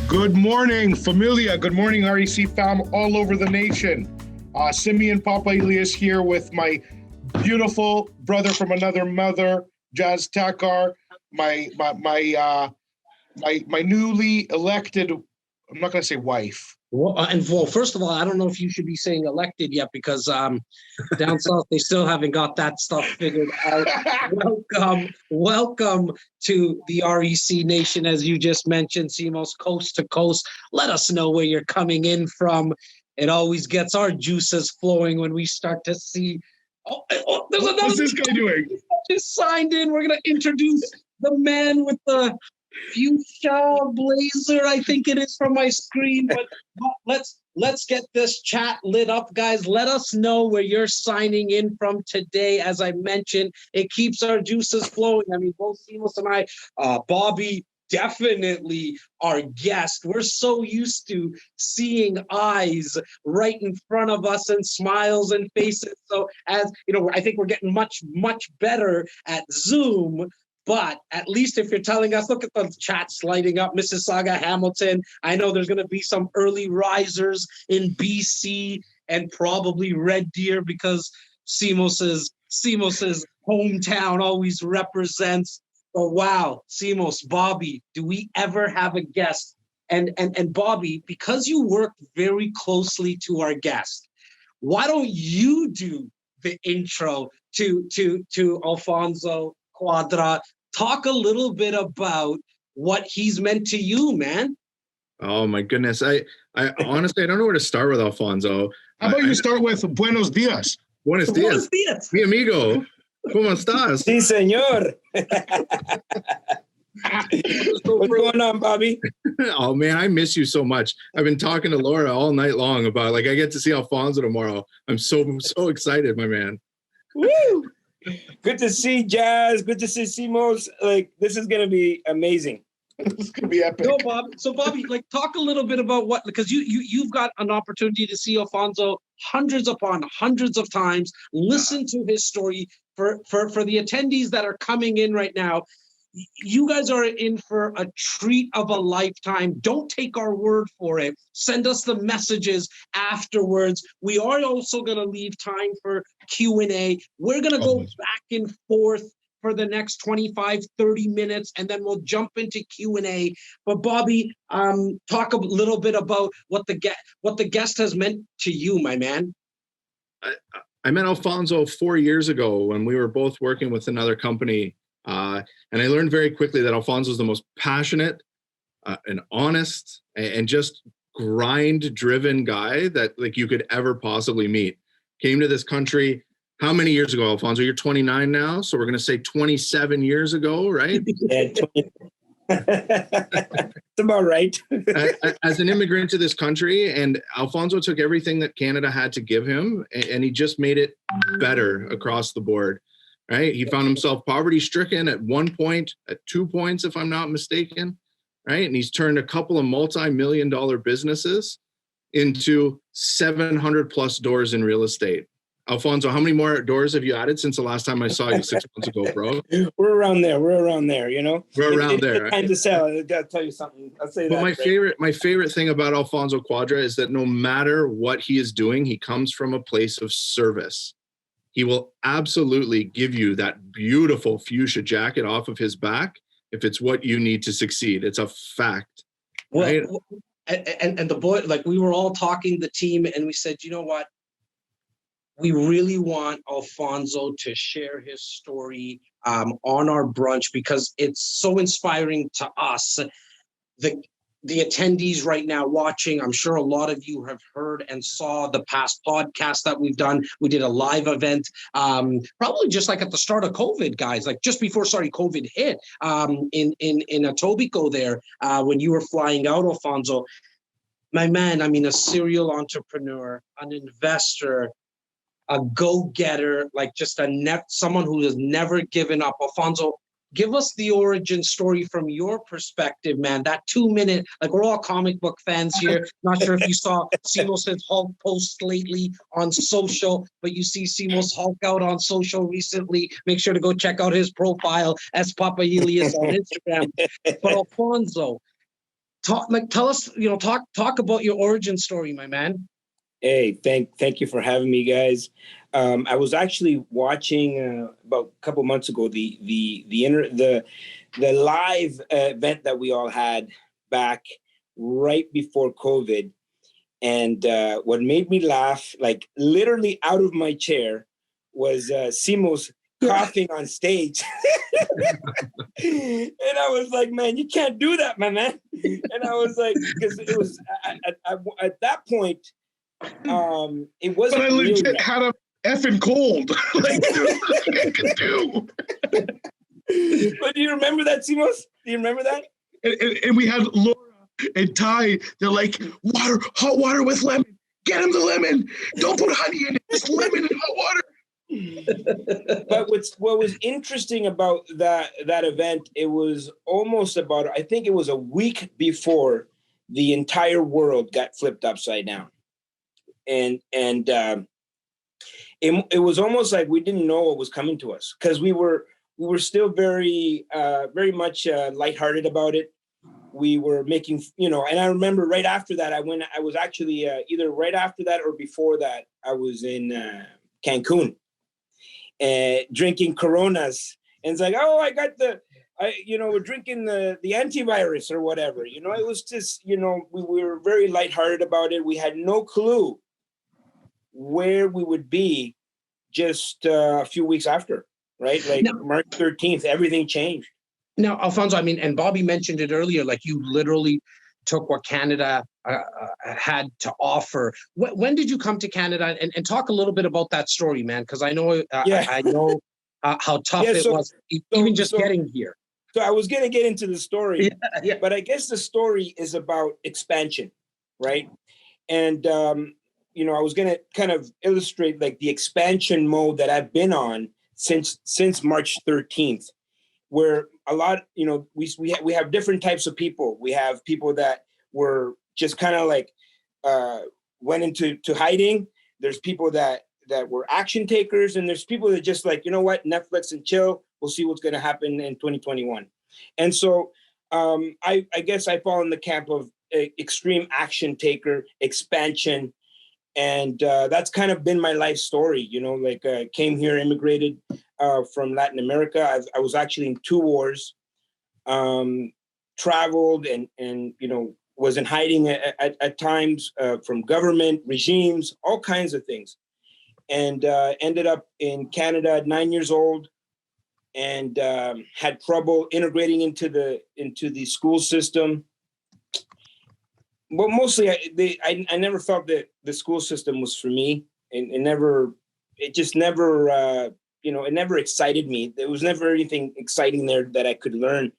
Good morning, familia. Good morning, REC fam all over the nation. Simeon Papailias here with my beautiful brother from another mother, Jas Takhar, my newly elected, I'm not going to say wife. Well, first of all, I don't know if you should be saying elected yet because down south they still haven't got that stuff figured out. Welcome to the REC Nation, as you just mentioned, Simos, coast to coast. Let us know where you're coming in from. It always gets our juices flowing when we start to see. There's another. What's this guy doing? Just signed in. We're gonna introduce the man with the fuchsia blazer, I think it is, from my screen. But let's get this chat lit up, guys. Let us know where you're signing in from today. As I mentioned, it keeps our juices flowing. I mean, both Simos and I, Bobby, definitely our guest. We're so used to seeing eyes right in front of us and smiles and faces. So as you know, I think we're getting much better at Zoom. But at least if you're telling us, look at the chats lighting up, Mississauga, Hamilton. I know there's going to be some early risers in BC and probably Red Deer because Simos's hometown always represents. But wow, Simos, Bobby, do we ever have a guest? And Bobby, because you work very closely to our guest, why don't you do the intro to Alfonso Cuadra? Talk a little bit about what he's meant to you, man. Oh my goodness. I honestly, I don't know where to start with Alfonso. How about you start with buenos dias? Buenos dias. Mi amigo. ¿Cómo estás? Sí, señor. What's going on, Bobby? Oh man, I miss you so much. I've been talking to Laura all night long about I get to see Alfonso tomorrow. I'm so excited, my man. Woo! Good to see Jas. Good to see Simos. This is gonna be amazing. It's gonna be epic. No, Bob. So, Bobby, talk a little bit about what, because you've got an opportunity to see Alfonso hundreds upon hundreds of times. Listen to his story. For the attendees that are coming in right now, you guys are in for a treat of a lifetime. Don't take our word for it. Send us the messages afterwards. We are also going to leave time for Q&A. We're going to go back and forth for the next 25, 30 minutes, and then we'll jump into Q&A. But Bobby, talk a little bit about what the guest has meant to you, my man. I met Alfonso 4 years ago when we were both working with another company. And I learned very quickly that Alfonso is the most passionate and honest and just grind-driven guy that you could ever possibly meet. Came to this country, how many years ago, Alfonso? You're 29 now, so we're going to say 27 years ago, right? Yeah, 20. It's about right. As an immigrant to this country, and Alfonso took everything that Canada had to give him, and he just made it better across the board. Right, he found himself poverty-stricken at one point, at 2 points, if I'm not mistaken. Right, and he's turned a couple of multi-million-dollar businesses into 700+ doors in real estate. Alfonso, how many more doors have you added since the last time I saw you 6 months ago, bro? We're around there. You know, we're around there. Right? Time to sell. I gotta tell you something. I'll say but that. My favorite thing about Alfonso Cuadra is that no matter what he is doing, he comes from a place of service. He will absolutely give you that beautiful fuchsia jacket off of his back if it's what you need to succeed. It's a fact. Right? Well, and the boy, we were all talking, the team, and we said, you know what? We really want Alfonso to share his story on our brunch because it's so inspiring to us. The attendees right now watching, I'm sure a lot of you have heard and saw the past podcast that we've done. We did a live event, probably just at the start of COVID, guys, just before, COVID hit in Etobicoke there when you were flying out, Alfonso. My man, a serial entrepreneur, an investor, a go-getter, someone who has never given up. Alfonso, give us the origin story from your perspective, man. That 2 minute, we're all comic book fans here. Not sure if you saw Simos' Hulk post lately on social, but you see Simos Hulk out on social recently. Make sure to go check out his profile as Papailias on Instagram. But Alfonso, tell us, talk about your origin story, my man. Hey, thank you for having me, guys. I was actually watching about a couple months ago the live event that we all had back right before COVID, and what made me laugh, like literally out of my chair, was Simos coughing on stage. And I was like, man, you can't do that, my man. And I was like, because it was at that point, it wasn't. But I legit had a effing cold. Like, there's nothing I could do. But do you remember that, Simos? Do you remember that? And we had Laura and Ty. They're like, hot water with lemon. Get him the lemon. Don't put honey in it. Just lemon and hot water. But what was interesting about that event, it was almost about, I think it was a week before the entire world got flipped upside down. And it was almost like we didn't know what was coming to us, because we were still very much lighthearted about it. We were making, and I remember right after that, I was actually either right after that or before that, I was in Cancun, drinking Coronas, and it's like, oh, I got we're drinking the antivirus or whatever. It was just, we were very lighthearted about it. We had no clue where we would be just a few weeks after, right? Like March 13th, everything changed. Now, Alfonso, I mean, and Bobby mentioned it earlier, like you literally took what Canada had to offer. When did you come to Canada? And talk a little bit about that story, man, because I know I know how tough it was, even just getting here. So I was going to get into the story, but I guess the story is about expansion, right? And, I was going to kind of illustrate like the expansion mode that I've been on since March 13th, where a lot, we have different types of people. We have people that were just kind of like went into hiding. There's people that were action takers, and there's people that just like, you know what, Netflix and chill. We'll see what's going to happen in 2021. And so I guess I fall in the camp of extreme action taker, expansion. And that's kind of been my life story, came here, immigrated from Latin America. I was actually in 2 wars, traveled and was in hiding at times from government, regimes, all kinds of things. And ended up in Canada at 9 years old, and had trouble integrating into the school system. Well, mostly I never felt that the school system was for me, and it never excited me. There was never anything exciting there that I could learn.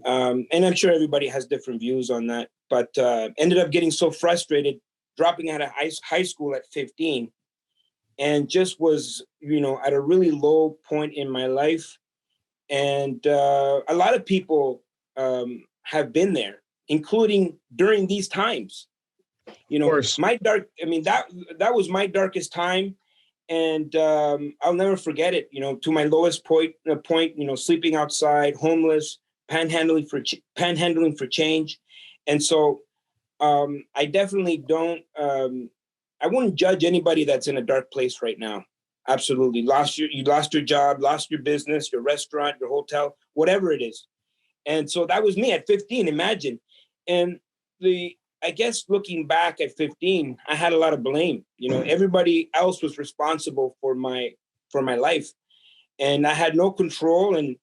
And I'm sure everybody has different views on that, but ended up getting so frustrated, dropping out of high school at 15, and just was, at a really low point in my life. And a lot of people have been there, including during these times. That was my darkest time. And I'll never forget it, to my lowest point, sleeping outside, homeless, panhandling for change. And so I definitely don't, I wouldn't judge anybody that's in a dark place right now. Absolutely. You lost your job, lost your business, your restaurant, your hotel, whatever it is. And so that was me at 15, imagine. And I guess looking back at 15, I had a lot of blame. Everybody else was responsible for my life, and I had no control. And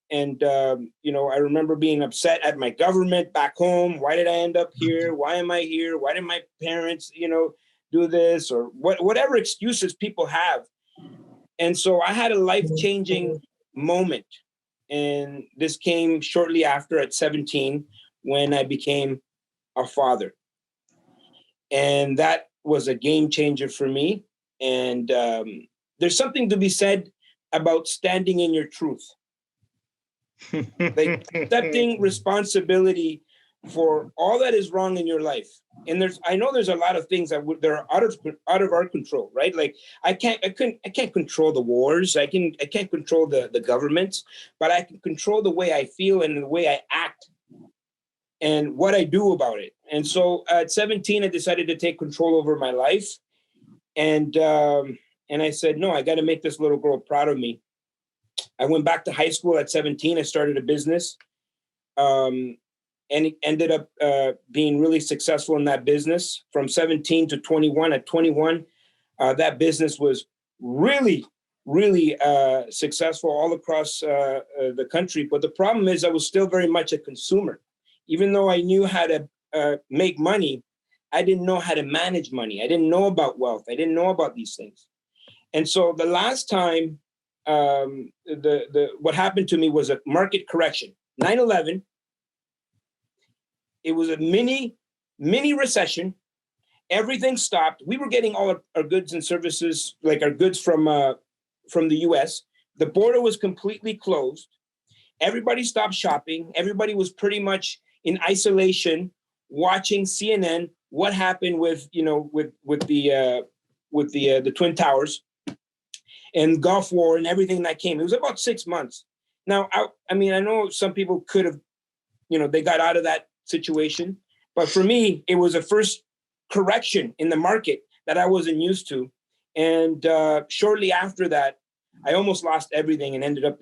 I remember being upset at my government back home. Why did I end up here? Why am I here? Why did my parents, do this, or whatever excuses people have? And so I had a life-changing moment, and this came shortly after at 17 when I became a father. And that was a game changer for me. And there's something to be said about standing in your truth, like accepting responsibility for all that is wrong in your life. And I know there's a lot of things that are out of our control, right? Like I can't control the wars. I can't control the government, but I can control the way I feel and the way I act. and what I do about it. And so at 17, I decided to take control over my life. And I said, no, I got to make this little girl proud of me. I went back to high school at 17. I started a business, and it ended up being really successful in that business from 17 to 21. At 21, that business was really, really successful all across the country. But the problem is I was still very much a consumer. Even though I knew how to make money, I didn't know how to manage money. I didn't know about wealth. I didn't know about these things. And so the last time what happened to me was a market correction. 9/11, it was a mini recession. Everything stopped. We were getting all our goods and services, like our goods from the US. The border was completely closed. Everybody stopped shopping. Everybody was pretty much in isolation, watching CNN. What happened with the Twin Towers and Gulf War and everything that came. It was about 6 months. Now, I know some people could have, they got out of that situation. But for me, it was a first correction in the market that I wasn't used to. And shortly after that, I almost lost everything and ended up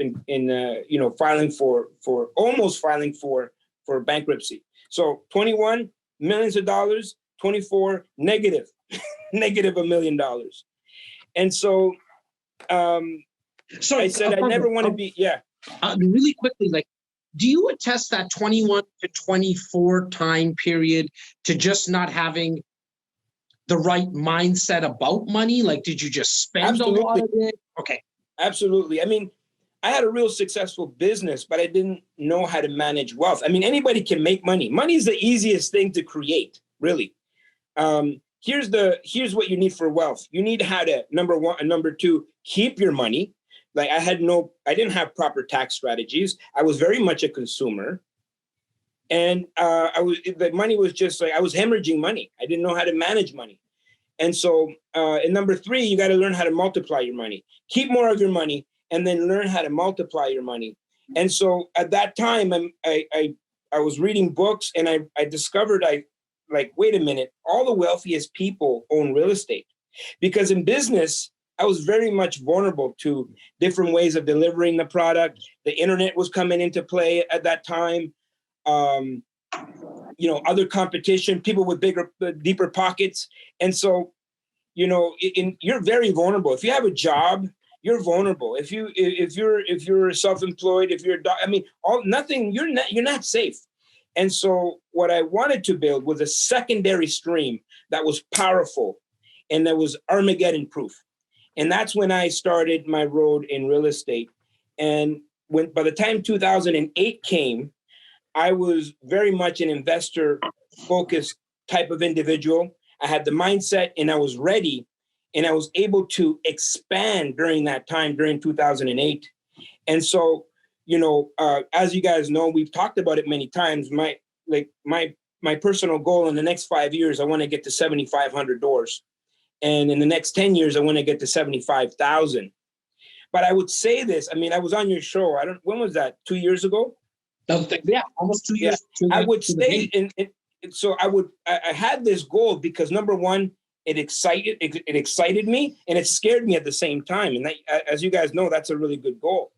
almost filing for bankruptcy. So 21, millions of dollars, 24, negative $1 million. And so I said, I never want to be, really quickly, do you attest that 21 to 24 time period to just not having the right mindset about money? Did you just spend a lot of it? Okay. Absolutely. I had a real successful business, but I didn't know how to manage wealth. Anybody can make money. Money is the easiest thing to create, really. Here's what you need for wealth. You need how to, number one, and number two, keep your money. I didn't have proper tax strategies. I was very much a consumer. And the money was just I was hemorrhaging money. I didn't know how to manage money. And so, and number three, you got to learn how to multiply your money. Keep more of your money and then learn how to multiply your money. And so at that time, I was reading books and I discovered wait a minute, all the wealthiest people own real estate. Because in business, I was very much vulnerable to different ways of delivering the product. The internet was coming into play at that time. Other competition, people with bigger, deeper pockets. And so, you're very vulnerable. If you have a job, you're vulnerable. If you're self-employed, if you're, you're not safe. And so what I wanted to build was a secondary stream that was powerful and that was Armageddon proof. And that's when I started my road in real estate. And by the time 2008 came, I was very much an investor-focused type of individual. I had the mindset and I was ready, and I was able to expand during that time, during 2008. And so, as you guys know, we've talked about it many times. My personal goal in the next 5 years, I want to get to 7,500 doors. And in the next 10 years, I want to get to 75,000. But I would say this, I was on your show. When was that? 2 years ago? Yeah, almost 2 years. I would say, I had this goal because number one, it excited me and it scared me at the same time. And that, as you guys know, that's a really good goal.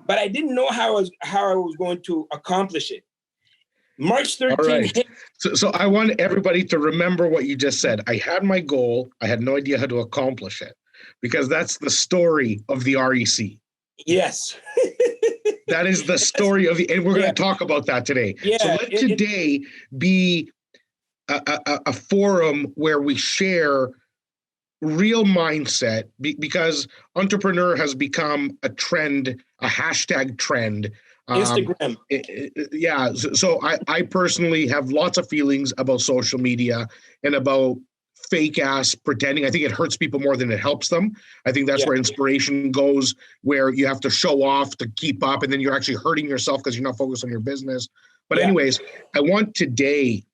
But I didn't know how I was going to accomplish it. March 13th. All right. So I want everybody to remember what you just said. I had my goal. I had no idea how to accomplish it, because that's the story of the REC. Yes. That is the story of and we're going to talk about that today. Yeah, so let today be a forum where we share real mindset, because entrepreneur has become a trend, a hashtag trend. Instagram. So I personally have lots of feelings about social media and about fake ass pretending. I think it hurts people more than it helps them. I think that's where inspiration goes, where you have to show off to keep up, and then you're actually hurting yourself because you're not focused on your business. But anyways, I want today,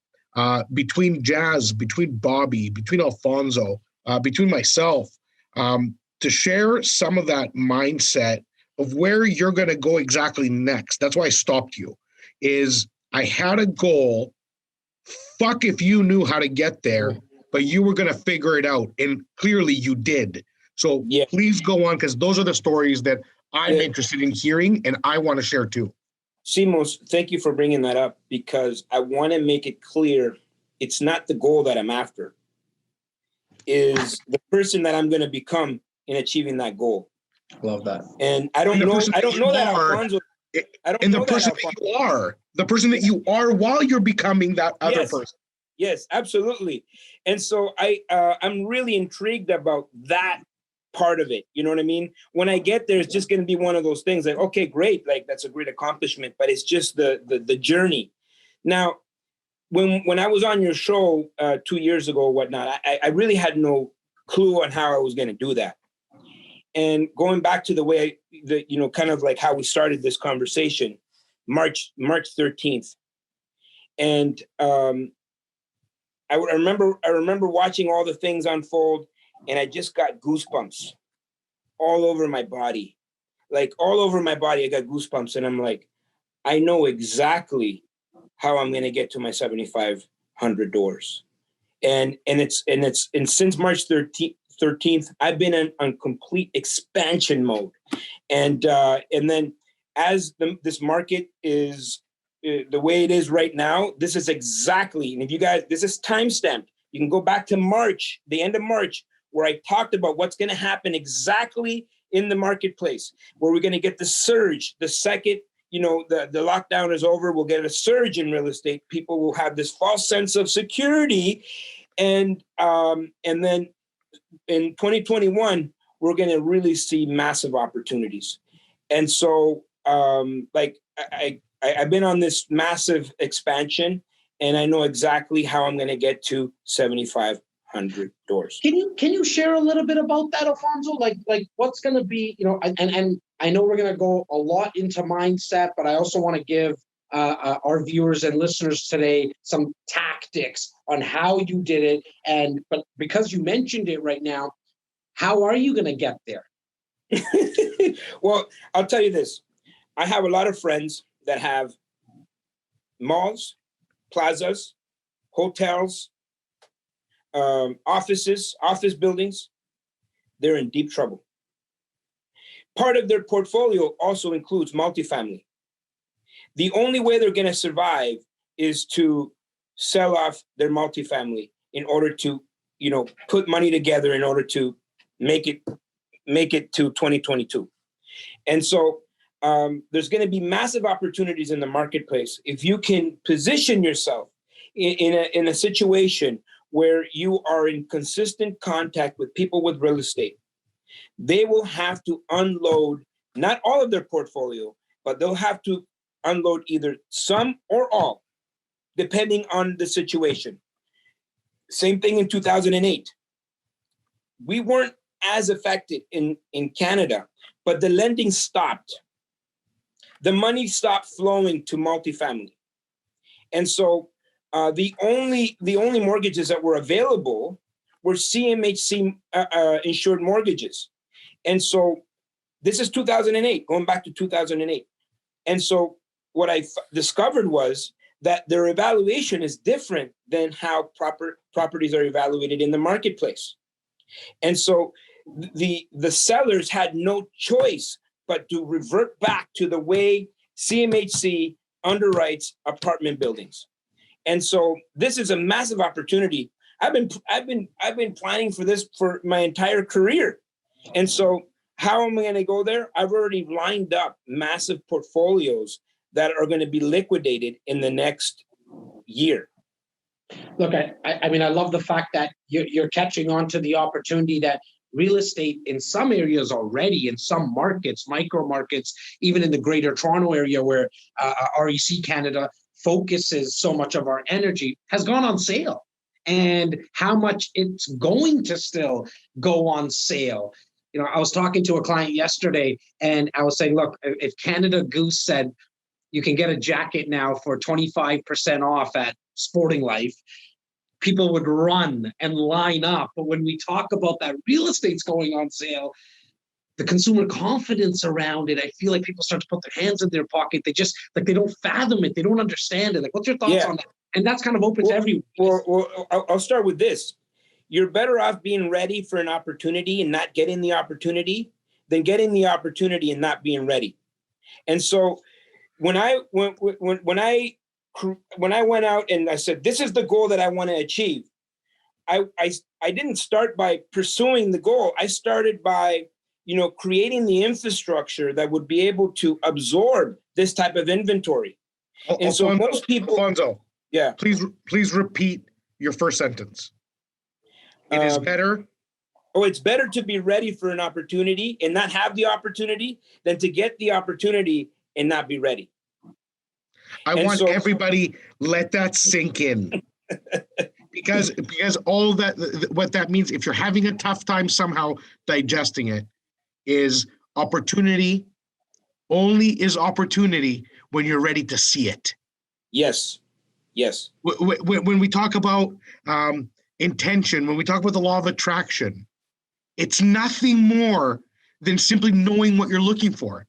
between Jas, between Bobby, between Alfonso, between myself, to share some of that mindset of where you're going to go exactly next. That's why I stopped you. I had a goal. Fuck if you knew how to get there, but you were going to figure it out. And clearly you did. So Yeah. please go on, because those are the stories that I'm Yeah. interested in hearing and I want to share too. Simos, thank you for bringing that up, because I want to make it clear it's not the goal that I'm after. Is the person that I'm going to become in achieving that goal. Love that. And I don't know that Alfonso. I don't know the person that you are, the person that you are while you're becoming that other person. Yes, absolutely. And so I'm really intrigued about that part of it. You know what I mean? When I get there, it's just going to be one of those things like, okay, great. Like, that's a great accomplishment, but it's just the journey. Now, when I was on your show 2 years ago or whatnot, I really had no clue on how I was going to do that. And going back to the way kind of like how we started this conversation, March 13th. And I remember watching all the things unfold, and I just got goosebumps all over my body. Like, all over my body, I got goosebumps, and I'm like, I know exactly how I'm going to get to my 7,500 doors. And since March 13th, I've been on complete expansion mode. And then as this market is the way it is right now, this is exactly, and if you guys, this is timestamped. You can go back to March, the end of March, where I talked about what's going to happen exactly in the marketplace, where we're going to get the surge the second the lockdown is over. We'll get a surge in real estate. People will have this false sense of security. And then in 2021, we're going to really see massive opportunities. And so I've been on this massive expansion, and I know exactly how I'm going to get to 7,500 doors. Can you share a little bit about that, Alfonso? Like what's going to be, and I know we're going to go a lot into mindset, but I also want to give our viewers and listeners today some tactics on how you did it. But because you mentioned it right now, how are you going to get there? Well, I'll tell you this. I have a lot of friends that have malls, plazas, hotels, office buildings. They're in deep trouble. Part of their portfolio also includes multifamily. The only way they're going to survive is to sell off their multifamily in order to, put money together in order to make it to 2022. And so there's going to be massive opportunities in the marketplace if you can position yourself in a situation where you are in consistent contact with people with real estate. They will have to unload not all of their portfolio, but they'll have to unload either some or all, depending on the situation. Same thing in 2008. We weren't as affected in Canada, but the lending stopped. The money stopped flowing to multifamily. And so the only mortgages that were available were CMHC insured mortgages. And so this is 2008, going back to 2008. And so what I discovered was that their evaluation is different than how properties are evaluated in the marketplace. And so the sellers had no choice but to revert back to the way CMHC underwrites apartment buildings. And so this is a massive opportunity. I've been planning for this for my entire career. And so how am I going to go there? I've already lined up massive portfolios that are going to be liquidated in the next year. Look, I mean, I love the fact that you're catching on to the opportunity that real estate in some areas already, in some markets, micro markets, even in the Greater Toronto area where REC Canada focuses so much of our energy, has gone on sale. And how much it's going to still go on sale. I was talking to a client yesterday, and I was saying, look, if Canada Goose said you can get a jacket now for 25% off at Sporting Life, people would run and line up. But when we talk about that real estate's going on sale, the consumer confidence around it. I feel like people start to put their hands in their pocket. They just like, they don't fathom it. They don't understand it. Like, what's your thoughts on that? And that's kind of open to everyone. Well, I'll start with this. You're better off being ready for an opportunity and not getting the opportunity than getting the opportunity and not being ready. And so when I went out and I said, this is the goal that I want to achieve, I didn't start by pursuing the goal. I started by, creating the infrastructure that would be able to absorb this type of inventory. And Alfonso, so most people, Alfonso, yeah, please repeat your first sentence. It is better. It's better to be ready for an opportunity and not have the opportunity than to get the opportunity and not be ready. I want everybody let that sink in. because all that, what that means, if you're having a tough time somehow digesting it, is opportunity only is opportunity when you're ready to see it. Yes. When we talk about intention, when we talk about the law of attraction, it's nothing more than simply knowing what you're looking for.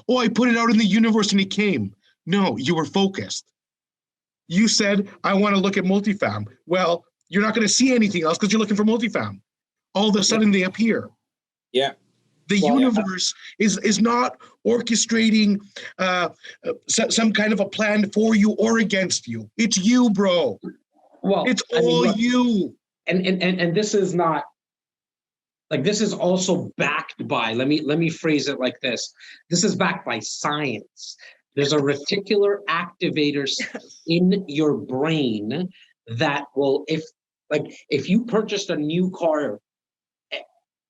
Oh, I put it out in the universe and it came. No, you were focused. You said, I want to look at multifam. Well, you're not going to see anything else because you're looking for multifam. All of a sudden they appear. Yeah. The universe is not orchestrating some kind of a plan for you or against you. It's you, bro. Well, it's all you. And this is not like, this is also backed by, let me phrase it like this. This is backed by science. There's a reticular activator in your brain that will, if you purchased a new car,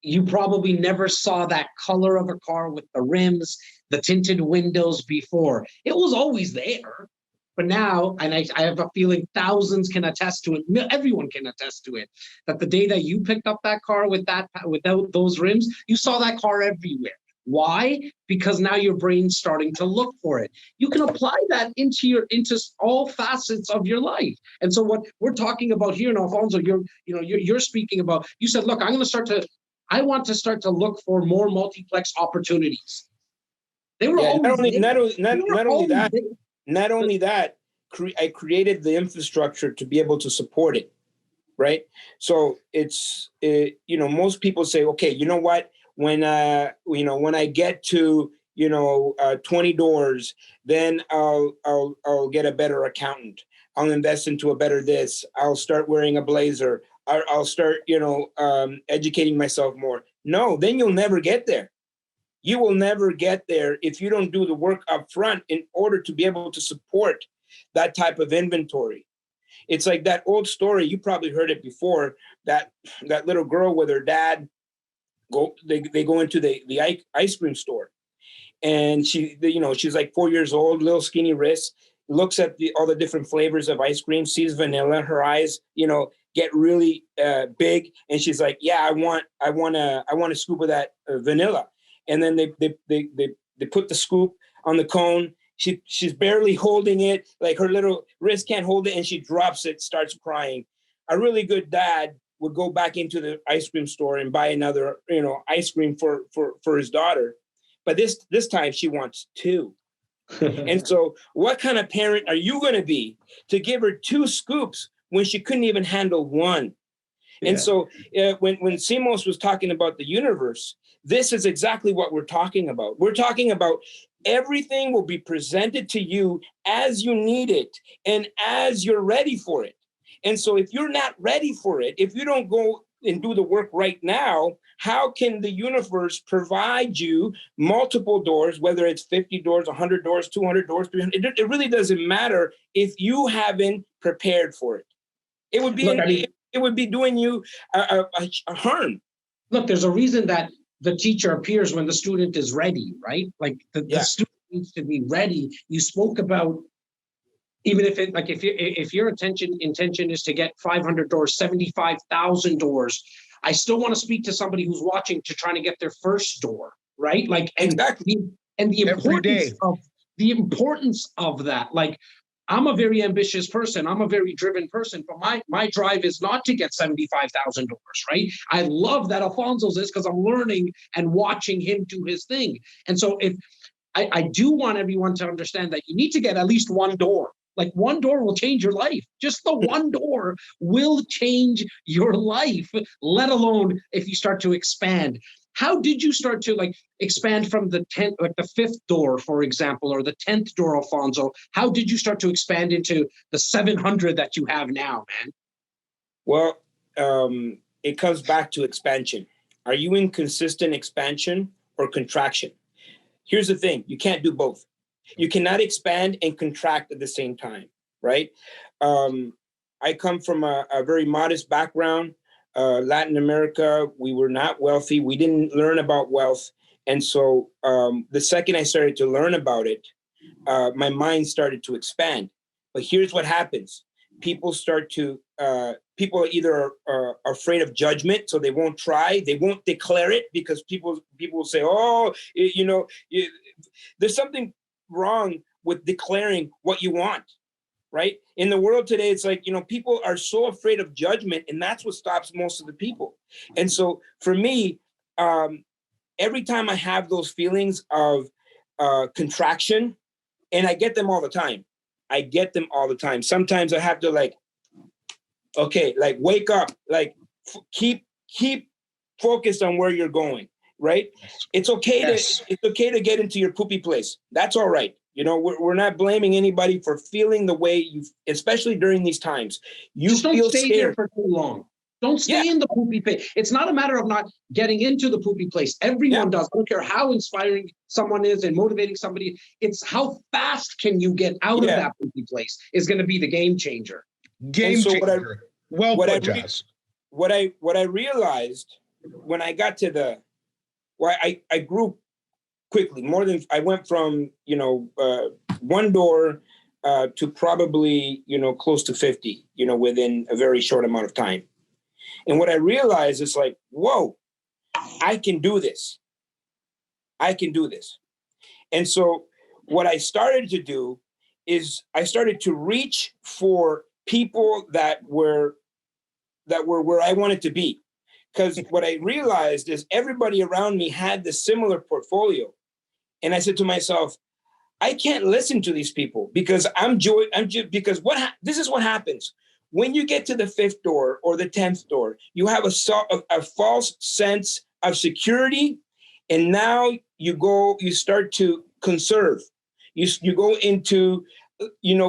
you probably never saw that color of a car with the rims, the tinted windows before. It was always there. But now, and I have a feeling thousands can attest to it, everyone can attest to it, that the day that you picked up that car without those rims, you saw that car everywhere. Why? Because now your brain's starting to look for it. You can apply that into all facets of your life. And so what we're talking about here, and Alfonso, you're speaking about, you said, look, I want to start to look for more multiplex opportunities. They were not only that, I created the infrastructure to be able to support it, right? So most people say, okay, you know what? When I get to 20 doors, then I'll get a better accountant. I'll invest into a better this. I'll start wearing a blazer. I'll start educating myself more. No, then you'll never get there. You will never get there if you don't do the work up front in order to be able to support that type of inventory. It's like that old story, you probably heard it before, that little girl with her dad, they go into the ice cream store, and she's like 4 years old, little skinny wrists, looks at all the different flavors of ice cream, sees vanilla, her eyes, get really big, and she's like, yeah, I want a scoop of that vanilla. And then they put the scoop on the cone. She's barely holding it, like her little wrist can't hold it, and she drops it, starts crying. A really good dad would go back into the ice cream store and buy another, ice cream for his daughter. But this time she wants two. And so what kind of parent are you going to be to give her two scoops when she couldn't even handle one? Yeah. And so when Simos was talking about the universe, this is exactly what we're talking about. We're talking about everything will be presented to you as you need it and as you're ready for it. And so if you're not ready for it, if you don't go and do the work right now, how can the universe provide you multiple doors, whether it's 50 doors, 100 doors, 200 doors, 300? It really doesn't matter if you haven't prepared for it. It would be doing you a harm. Look, there's a reason that the teacher appears when the student is ready, right? Like the student needs to be ready. You spoke about, even if your intention is to get 500 doors, 75,000 doors, I still want to speak to somebody who's watching to trying to get their first door, right? Like, and exactly. The importance of that. Like, I'm a very ambitious person. I'm a very driven person, but my drive is not to get $75,000, right? I love that Alfonso's is because I'm learning and watching him do his thing. And so if I do want everyone to understand that you need to get at least one door. Like one door will change your life. Just the one door will change your life, let alone if you start to expand. How did you start to like expand from the 10th, like the 5th door, for example, or the 10th door, Alfonso? How did you start to expand into the 700 that you have now, man? Well, it comes back to expansion. Are you in consistent expansion or contraction? Here's the thing. You can't do both. You cannot expand and contract at the same time, right? I come from a very modest background. Latin America, we were not wealthy. We didn't learn about wealth. And so the second I started to learn about it, my mind started to expand. But here's what happens. People are either afraid of judgment, so they won't try. They won't declare it because people will say, oh, there's something wrong with declaring what you want, right? In the world today, it's like, people are so afraid of judgment, and that's what stops most of the people. And so for me, every time I have those feelings of contraction, and I get them all the time. Sometimes I have to wake up, keep focused on where you're going, right? It's okay to get into your poopy place. That's all right. We're not blaming anybody for feeling the way especially during these times. Just don't feel stay scared there for too long. Don't stay in the poopy place. It's not a matter of not getting into the poopy place. Everyone does. I don't care how inspiring someone is and motivating somebody. It's how fast can you get out of that poopy place is going to be the game changer. Changer. What I realized when I got to I grew quickly. I went from one door to probably close to 50 within a very short amount of time. And what I realized is like, whoa, I can do this. And so what I started to do is I started to reach for people that were where I wanted to be. Because what I realized is everybody around me had this similar portfolio. And I said to myself, I can't listen to these people because this is what happens. When you get to the 5th door or the 10th door, you have a false sense of security. And now you start to conserve. You go into,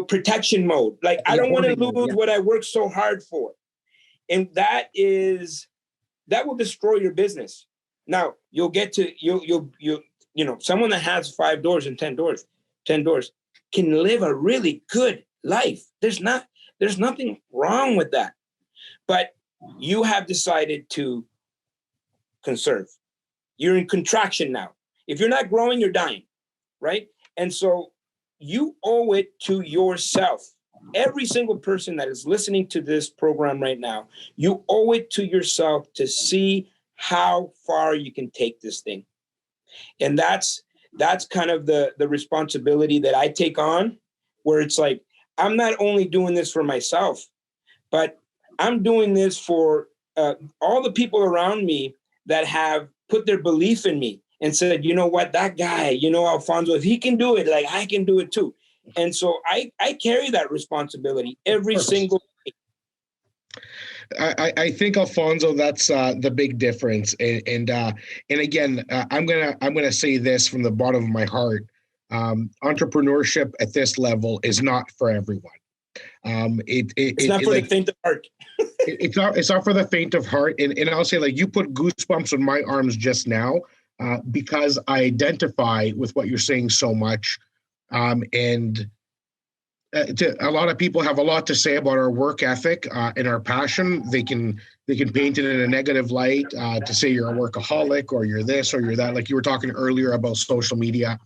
protection mode. Like, I don't want to lose what I worked so hard for. And that will destroy your business. Now you'll get to, someone that has 5 doors and 10 doors can live a really good life. There's nothing wrong with that. But you have decided to conserve. You're in contraction now. If you're not growing, you're dying, right? And so you owe it to yourself. Every single person that is listening to this program right now, you owe it to yourself to see how far you can take this thing. And that's kind of the responsibility that I take on, where it's like, I'm not only doing this for myself, but I'm doing this for all the people around me that have put their belief in me and said, you know what, that guy, Alfonso, if he can do it, like I can do it too. And so I carry that responsibility every single day. I think, Alfonso, that's the big difference. And again, I'm gonna say this from the bottom of my heart. Entrepreneurship at this level is not for everyone. It's not for the faint of heart. It's not for the faint of heart. And I'll say, like, you put goosebumps on my arms just now because I identify with what you're saying so much. And a lot of people have a lot to say about our work ethic and our passion. They can paint it in a negative light to say you're a workaholic or you're this or you're that. Like you were talking earlier about social media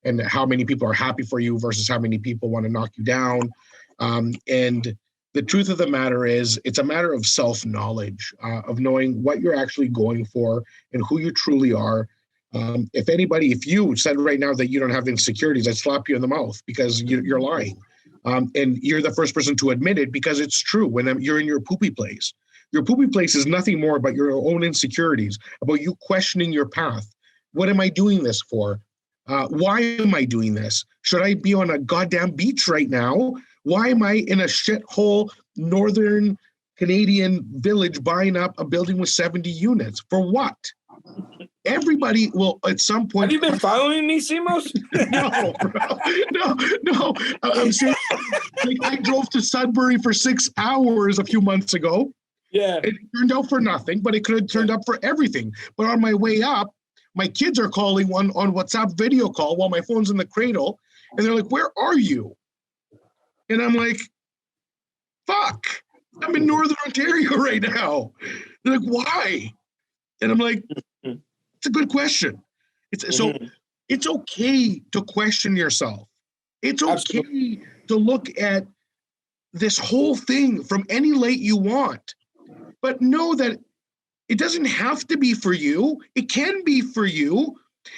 and how many people are happy for you versus how many people want to knock you down. And the truth of the matter is, it's a matter of self-knowledge, of knowing what you're actually going for and who you truly are. If you said right now that you don't have insecurities, I'd slap you in the mouth because you're lying. And you're the first person to admit it because it's true. When you're in your poopy place, your poopy place is nothing more but your own insecurities, about you questioning your path. What am I doing this for? Why am I doing this? Should I be on a goddamn beach right now? Why am I in a shithole northern Canadian village buying up a building with 70 units? For what? Everybody will at some point. Have you been following me, Simos? No, bro. No. I'm saying, like, I drove to Sudbury for 6 hours a few months ago. Yeah. It turned out for nothing, but it could have turned up for everything. But on my way up, my kids are calling on WhatsApp video call while my phone's in the cradle. And they're like, where are you? And I'm like, fuck, I'm in Northern Ontario right now. They're like, why? And I'm like, it's a good question. So it's okay to question yourself. It's okay Absolutely. to look at this whole thing from any light you want. But know that it doesn't have to be for you. It can be for you.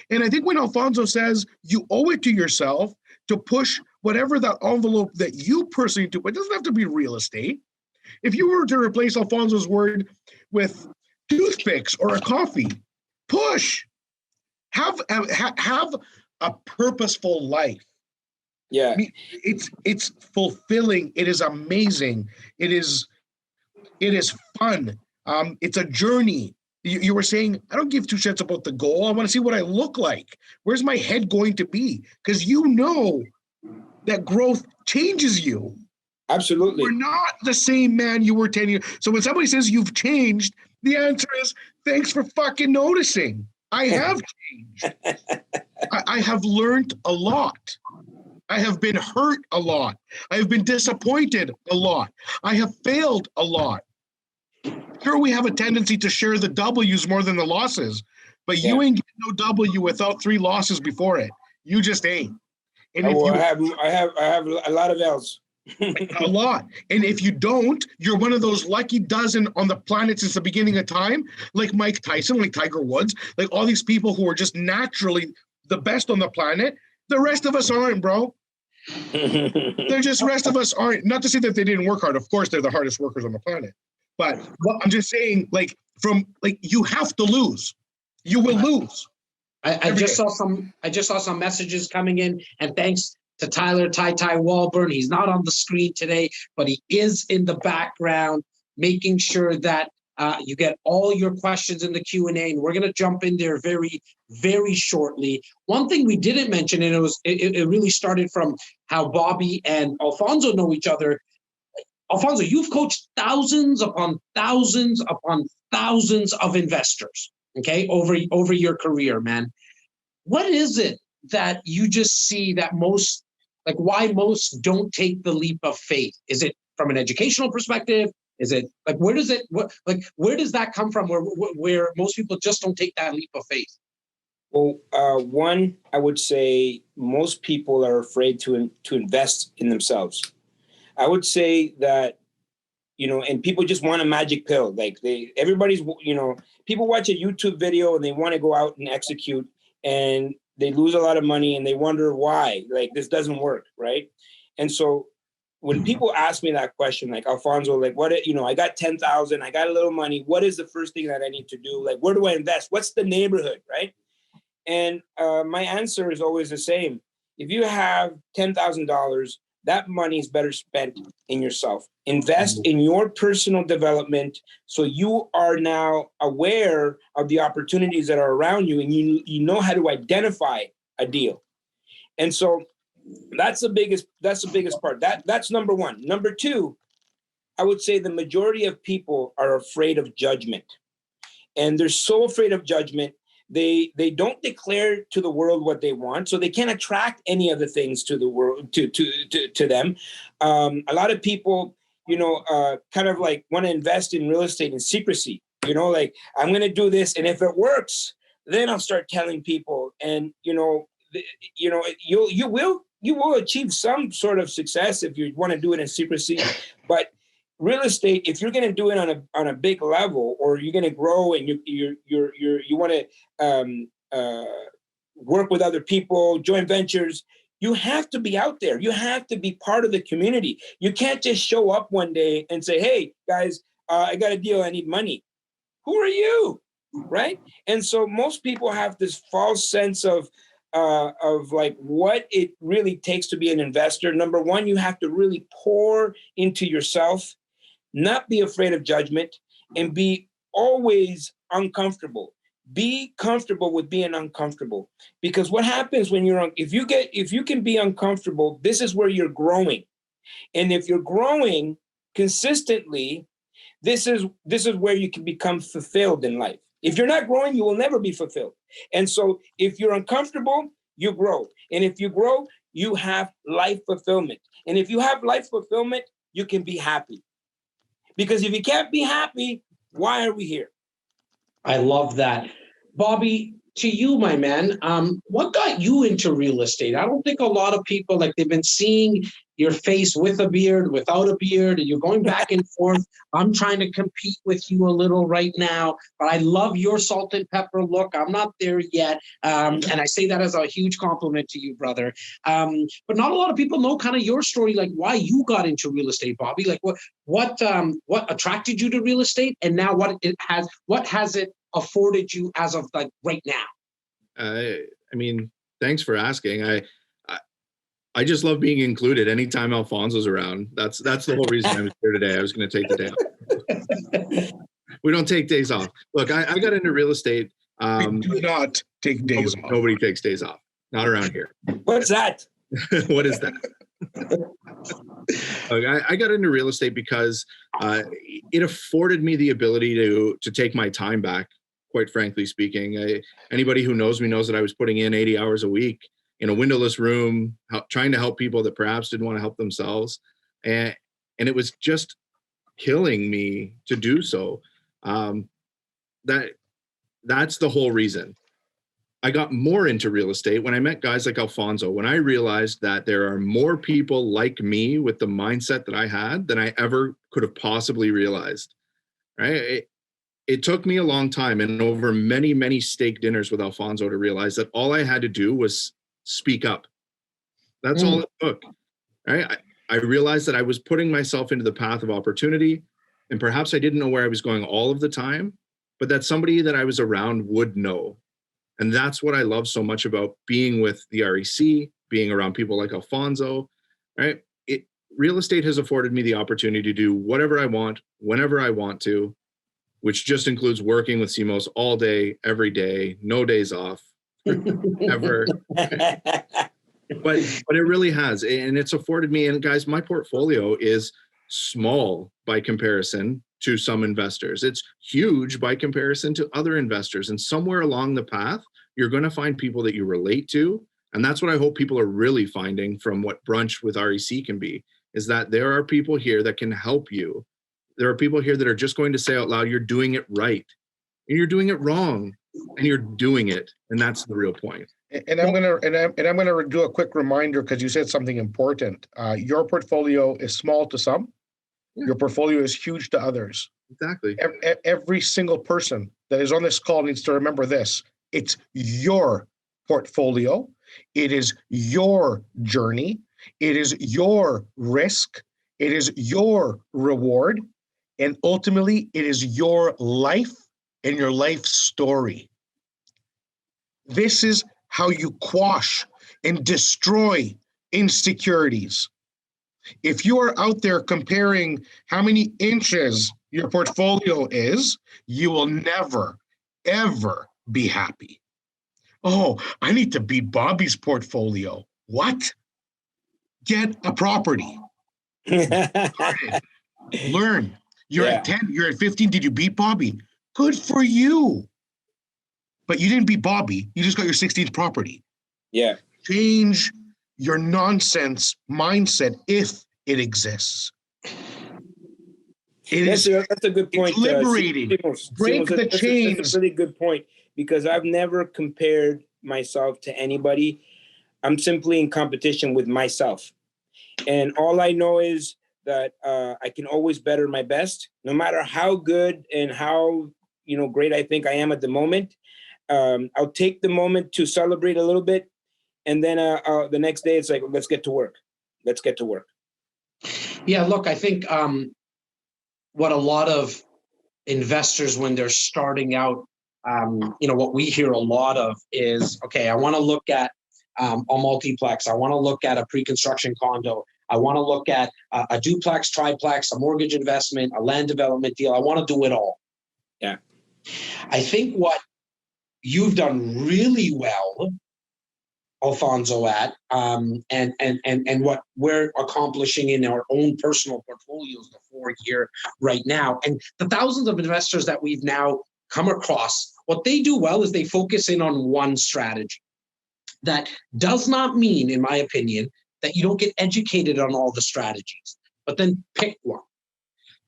And I think when Alfonso says you owe it to yourself to push whatever that envelope that you personally do, it doesn't have to be real estate. If you were to replace Alfonso's word with toothpicks or a coffee, push. Have a purposeful life. Yeah. I mean, it's fulfilling. It is amazing. It is fun. It's a journey. You were saying, I don't give two shits about the goal. I want to see what I look like. Where's my head going to be? Because you know that growth changes you. Absolutely. You're not the same man you were 10 years. So when somebody says you've changed, the answer is, thanks for fucking noticing. I have changed. I have learned a lot. I have been hurt a lot. I have been disappointed a lot. I have failed a lot. Sure, we have a tendency to share the W's more than the losses, but you ain't getting no W without 3 losses before it. You just ain't. And if I have a lot of L's. a lot. And if you don't, you're one of those lucky dozen on the planet since the beginning of time, like Mike Tyson, like Tiger Woods, like all these people who are just naturally the best on the planet. The rest of us aren't, bro. They're just, rest of us aren't. Not to say that they didn't work hard. Of course, they're the hardest workers on the planet. But I'm just saying, you have to lose. You will lose. I just saw some messages coming in, and thanks to Tyler Ty Walbourne. He's not on the screen today, but he is in the background, making sure that you get all your questions in the Q&A, and we're going to jump in there very, very shortly. One thing we didn't mention, and it really started from how Bobby and Alfonso know each other. Alfonso, you've coached thousands upon thousands upon thousands of investors, okay, over your career, man. What is it that you just see that most, why most don't take the leap of faith? Is it from an educational perspective? Is it where does that come from where most people just don't take that leap of faith? Well, one, I would say most people are afraid to invest in themselves. I would say that, and people just want a magic pill. People watch a YouTube video and they want to go out and execute, and they lose a lot of money and they wonder why, this doesn't work, right? And so when people ask me that question, like, Alfonso, what, I got 10,000, I got a little money. What is the first thing that I need to do? Where do I invest? What's the neighborhood, right? And my answer is always the same. If you have $10,000, that money is better spent in yourself. Invest in your personal development so you are now aware of the opportunities that are around you, and you know how to identify a deal. And so that's the biggest part. That's number one. Number two, I would say the majority of people are afraid of judgment. And they're so afraid of judgment, they don't declare to the world what they want, so they can't attract any of the things to the world to them. A lot of people, kind of want to invest in real estate in secrecy. I'm going to do this, and if it works, then I'll start telling people. And you will achieve some sort of success if you want to do it in secrecy, but real estate, if you're going to do it on a big level, or you're going to grow and you want to work with other people, joint ventures, You have to be out there. You have to be part of the community. You can't just show up one day and say, hey, guys, I got a deal. I need money. Who are you? Right? And so most people have this false sense of like what it really takes to be an investor. Number one, you have to really pour into yourself, not be afraid of judgment, and be always uncomfortable. Be comfortable with being uncomfortable, because what happens when if you can be uncomfortable, this is where you're growing. And if you're growing consistently, this is where you can become fulfilled in life. If you're not growing, you will never be fulfilled. And so if you're uncomfortable, you grow. And if you grow, you have life fulfillment. And if you have life fulfillment, you can be happy. Because if you can't be happy, why are we here? I love that. Bobby, to you, my man, what got you into real estate? I don't think a lot of people, like, they've been seeing your face with a beard, without a beard, and you're going back and forth. I'm trying to compete with you a little right now, but I love your salt and pepper look. I'm not there yet. And I say that as a huge compliment to you, brother. But not a lot of people know kind of your story, like why you got into real estate, Bobby. Like what attracted you to real estate, and now what has it afforded you as of like right now? I mean, thanks for asking. I just love being included anytime Alfonso's around. That's the whole reason I was here today. I was going to take the day off. We don't take days off. Look, I got into real estate. We do not take days off. Nobody takes days off. Not around here. What's that? What is that? Look, I got into real estate because it afforded me the ability to take my time back, quite frankly speaking. Anybody who knows me knows that I was putting in 80 hours a week in a windowless room, trying to help people that perhaps didn't want to help themselves. And it was just killing me to do so. That's the whole reason. I got more into real estate when I met guys like Alfonso, when I realized that there are more people like me with the mindset that I had than I ever could have possibly realized, right? It took me a long time and over many, many steak dinners with Alfonso to realize that all I had to do was speak up. That's all it took, right? I realized that I was putting myself into the path of opportunity, and perhaps I didn't know where I was going all of the time, but that somebody that I was around would know. And that's what I love so much about being with the REC, being around people like Alfonso, right? Real estate has afforded me the opportunity to do whatever I want, whenever I want to, which just includes working with Simos all day, every day, no days off, ever. But it really has, and it's afforded me. And guys, my portfolio is small by comparison to some investors. It's huge by comparison to other investors. And somewhere along the path, you're going to find people that you relate to. And that's what I hope people are really finding from what Brunch with REC can be, is that there are people here that can help you. There are people here that are just going to say out loud, you're doing it right and you're doing it wrong and you're doing it. And that's the real point. And I'm gonna do a quick reminder, because you said something important. Your portfolio is small to some. Yeah. Your portfolio is huge to others. Exactly. Every single person that is on this call needs to remember this. It's your portfolio. It is your journey. It is your risk. It is your reward. And ultimately, it is your life and your life story. This is how you quash and destroy insecurities. If you are out there comparing how many inches your portfolio is, you will never, ever be happy. Oh, I need to beat Bobby's portfolio. What? Get a property. Learn. You're at 10, you're at 15. Did you beat Bobby? Good for you. But you didn't beat Bobby. You just got your 16th property. Yeah. Change your nonsense mindset if it exists. That's a good point. It's liberating. Break the chains. That's a really good point, because I've never compared myself to anybody. I'm simply in competition with myself. And all I know is that I can always better my best, no matter how good and how great I think I am at the moment. I'll take the moment to celebrate a little bit, And then the next day it's like, let's get to work. Let's get to work. Yeah, look, I think what a lot of investors, when they're starting out, what we hear a lot of is, okay, I want to look at a multiplex. I want to look at a pre-construction condo. I want to look at a duplex, triplex, a mortgage investment, a land development deal. I want to do it all. Yeah. I think what you've done really well, Alfonso, at and what we're accomplishing in our own personal portfolios before here right now, and the thousands of investors that we've now come across, what they do well is they focus in on one strategy. That does not mean, in my opinion, that you don't get educated on all the strategies, but then pick one.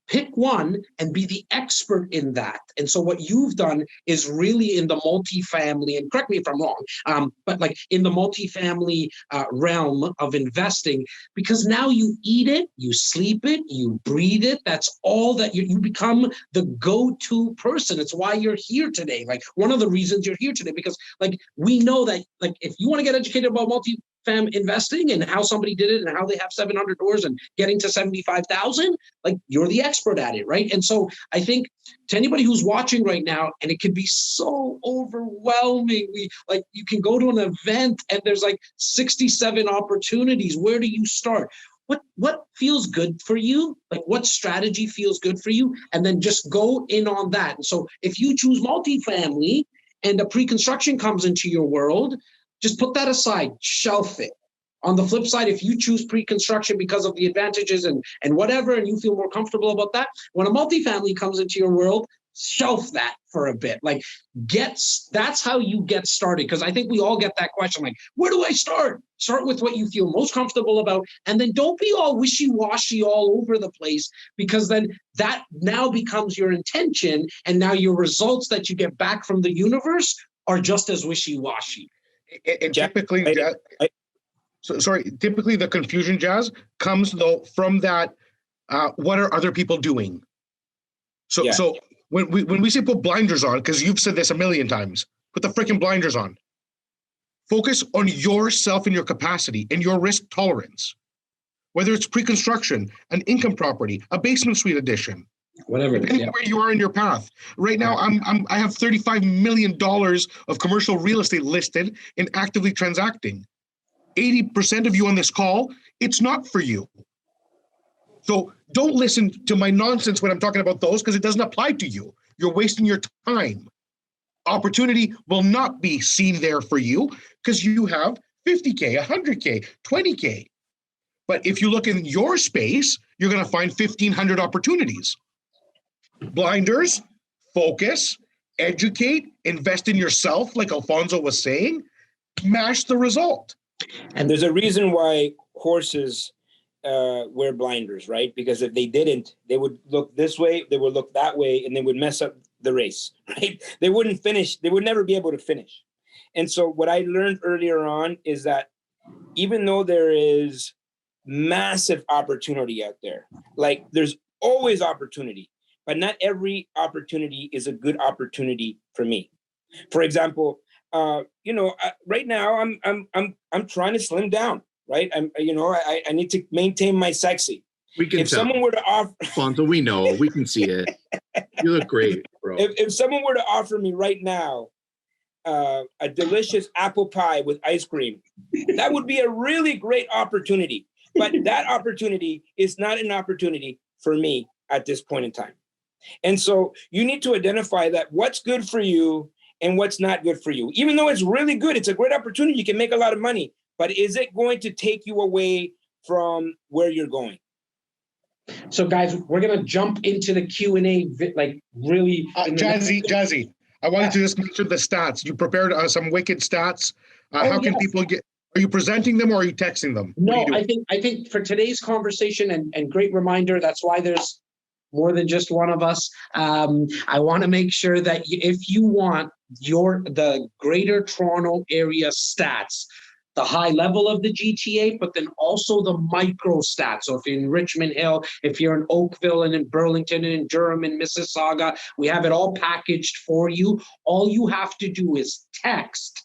Pick one and be the expert in that. And so what you've done is really in the multifamily, and correct me if I'm wrong, but like in the multifamily realm of investing, because now you eat it, you sleep it, you breathe it. That's all that you become the go-to person. It's why you're here today. Like one of the reasons you're here today, because like we know that like if you want to get educated about multifam investing and how somebody did it and how they have 700 doors and getting to 75,000, like you're the expert at it, right? And so I think to anybody who's watching right now, and it can be so overwhelming, like you can go to an event and there's like 67 opportunities. Where do you start? What feels good for you? Like what strategy feels good for you? And then just go in on that. And so if you choose multifamily and a pre-construction comes into your world, just put that aside, shelf it. On the flip side, if you choose pre-construction because of the advantages and whatever, and you feel more comfortable about that, when a multifamily comes into your world, shelf that for a bit. Like that's how you get started. Because I think we all get that question, like, where do I start? Start with what you feel most comfortable about. And then don't be all wishy-washy all over the place, because then that now becomes your intention. And now your results that you get back from the universe are just as wishy-washy. And typically, typically the confusion, Jas, comes though from that. What are other people doing? So when we say put blinders on, because you've said this a million times, put the freaking blinders on. Focus on yourself and your capacity and your risk tolerance. Whether it's pre-construction, an income property, a basement suite addition. Whatever, depending on where you are in your path. Right now, I have $35 million of commercial real estate listed and actively transacting. 80% of you on this call, it's not for you. So don't listen to my nonsense when I'm talking about those, because it doesn't apply to you. You're wasting your time. Opportunity will not be seen there for you because you have 50K, 100K, 20K. But if you look in your space, you're going to find 1,500 opportunities. Blinders, focus, educate, invest in yourself, like Alfonso was saying, mash the result. And there's a reason why horses wear blinders, right? Because if they didn't, they would look this way, they would look that way, and they would mess up the race, right? They wouldn't finish. They would never be able to finish. And so what I learned earlier on is that even though there is massive opportunity out there, like there's always opportunity, but not every opportunity is a good opportunity for me. For example, right now I'm trying to slim down, right? I need to maintain my sexy. We can if tell. Someone were to offer, Alfonso, we know, we can see it. You look great, bro. If someone were to offer me right now a delicious apple pie with ice cream, that would be a really great opportunity. But that opportunity is not an opportunity for me at this point in time. And so you need to identify that what's good for you and what's not good for you. Even though it's really good, it's a great opportunity, you can make a lot of money, but is it going to take you away from where you're going? So guys, we're going to jump into the Q&A, like really. Jazzy, I wanted to just mention the stats. You prepared some wicked stats. How can people get, are you presenting them or are you texting them? No, I think for today's conversation and great reminder, that's why there's more than just one of us. I want to make sure that if you want the Greater Toronto Area stats, the high level of the GTA, but then also the micro stats. So if you're in Richmond Hill, if you're in Oakville and in Burlington and in Durham and Mississauga, we have it all packaged for you. All you have to do is text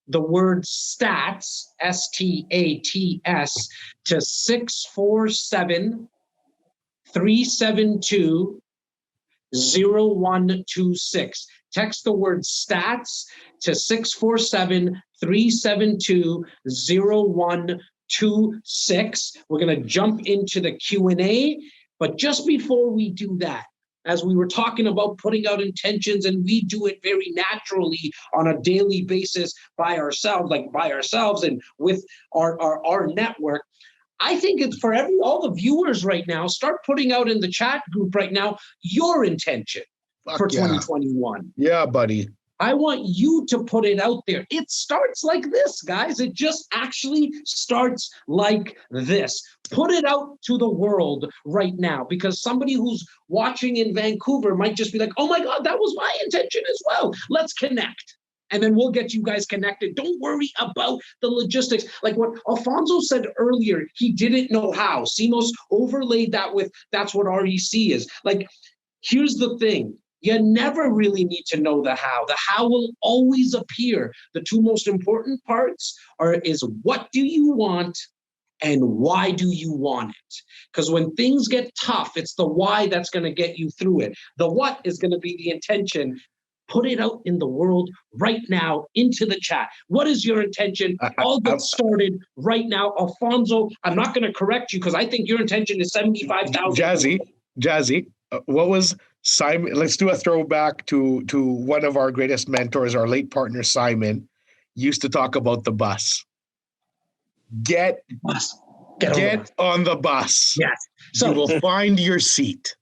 the word stats, STATS, to 647-372-0126. Text the word stats to 647-372-0126. We're going to jump into the Q&A, but just before we do that, as we were talking about putting out intentions, and we do it very naturally on a daily basis by ourselves and with our network. I think it's for all the viewers right now, start putting out in the chat group right now your intention for 2021. Yeah, buddy. I want you to put it out there. It starts like this, guys. It just actually starts like this. Put it out to the world right now, because somebody who's watching in Vancouver might just be like, oh my God, that was my intention as well. Let's connect. And then we'll get you guys connected. Don't worry about the logistics. Like what Alfonso said earlier, he didn't know how. Simos overlaid that with, that's what REC is. Like, here's the thing. You never really need to know the how. The how will always appear. The two most important parts is what do you want and why do you want it? Because when things get tough, it's the why that's going to get you through it. The what is going to be the intention. Put it out in the world right now into the chat. What is your intention? I'll get started right now. Alfonso, I'm not going to correct you because I think your intention is 75,000. Jazzy, what was Simon? Let's do a throwback to one of our greatest mentors, our late partner, Simon, used to talk about the bus. Get on the bus. Yes. So you will find your seat.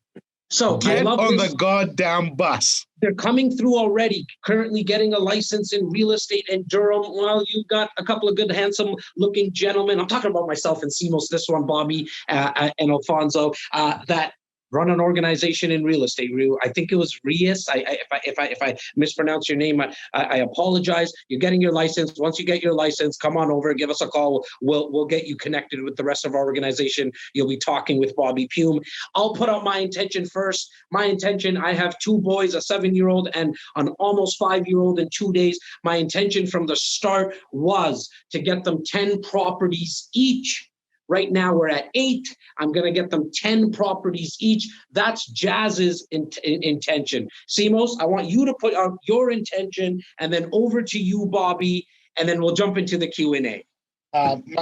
So get on the goddamn bus. They're coming through already, currently getting a license in real estate in Durham. Well, you've got a couple of good, handsome-looking gentlemen. I'm talking about myself and Simos, this one, Bobby and Alfonso, that run an organization in real estate. I think it was Rias. If I mispronounce your name, I apologize. You're getting your license. Once you get your license, come on over, give us a call. We'll get you connected with the rest of our organization. You'll be talking with Bobby Puim. I'll put out my intention first. My intention, I have two boys, a 7-year-old and an almost 5-year-old in 2 days. My intention from the start was to get them 10 properties each. Right now we're at 8. I'm going to get them 10 properties each. That's Jazz's intention. Simos, I want you to put out your intention, and then over to you, Bobby, and then we'll jump into the Q&A.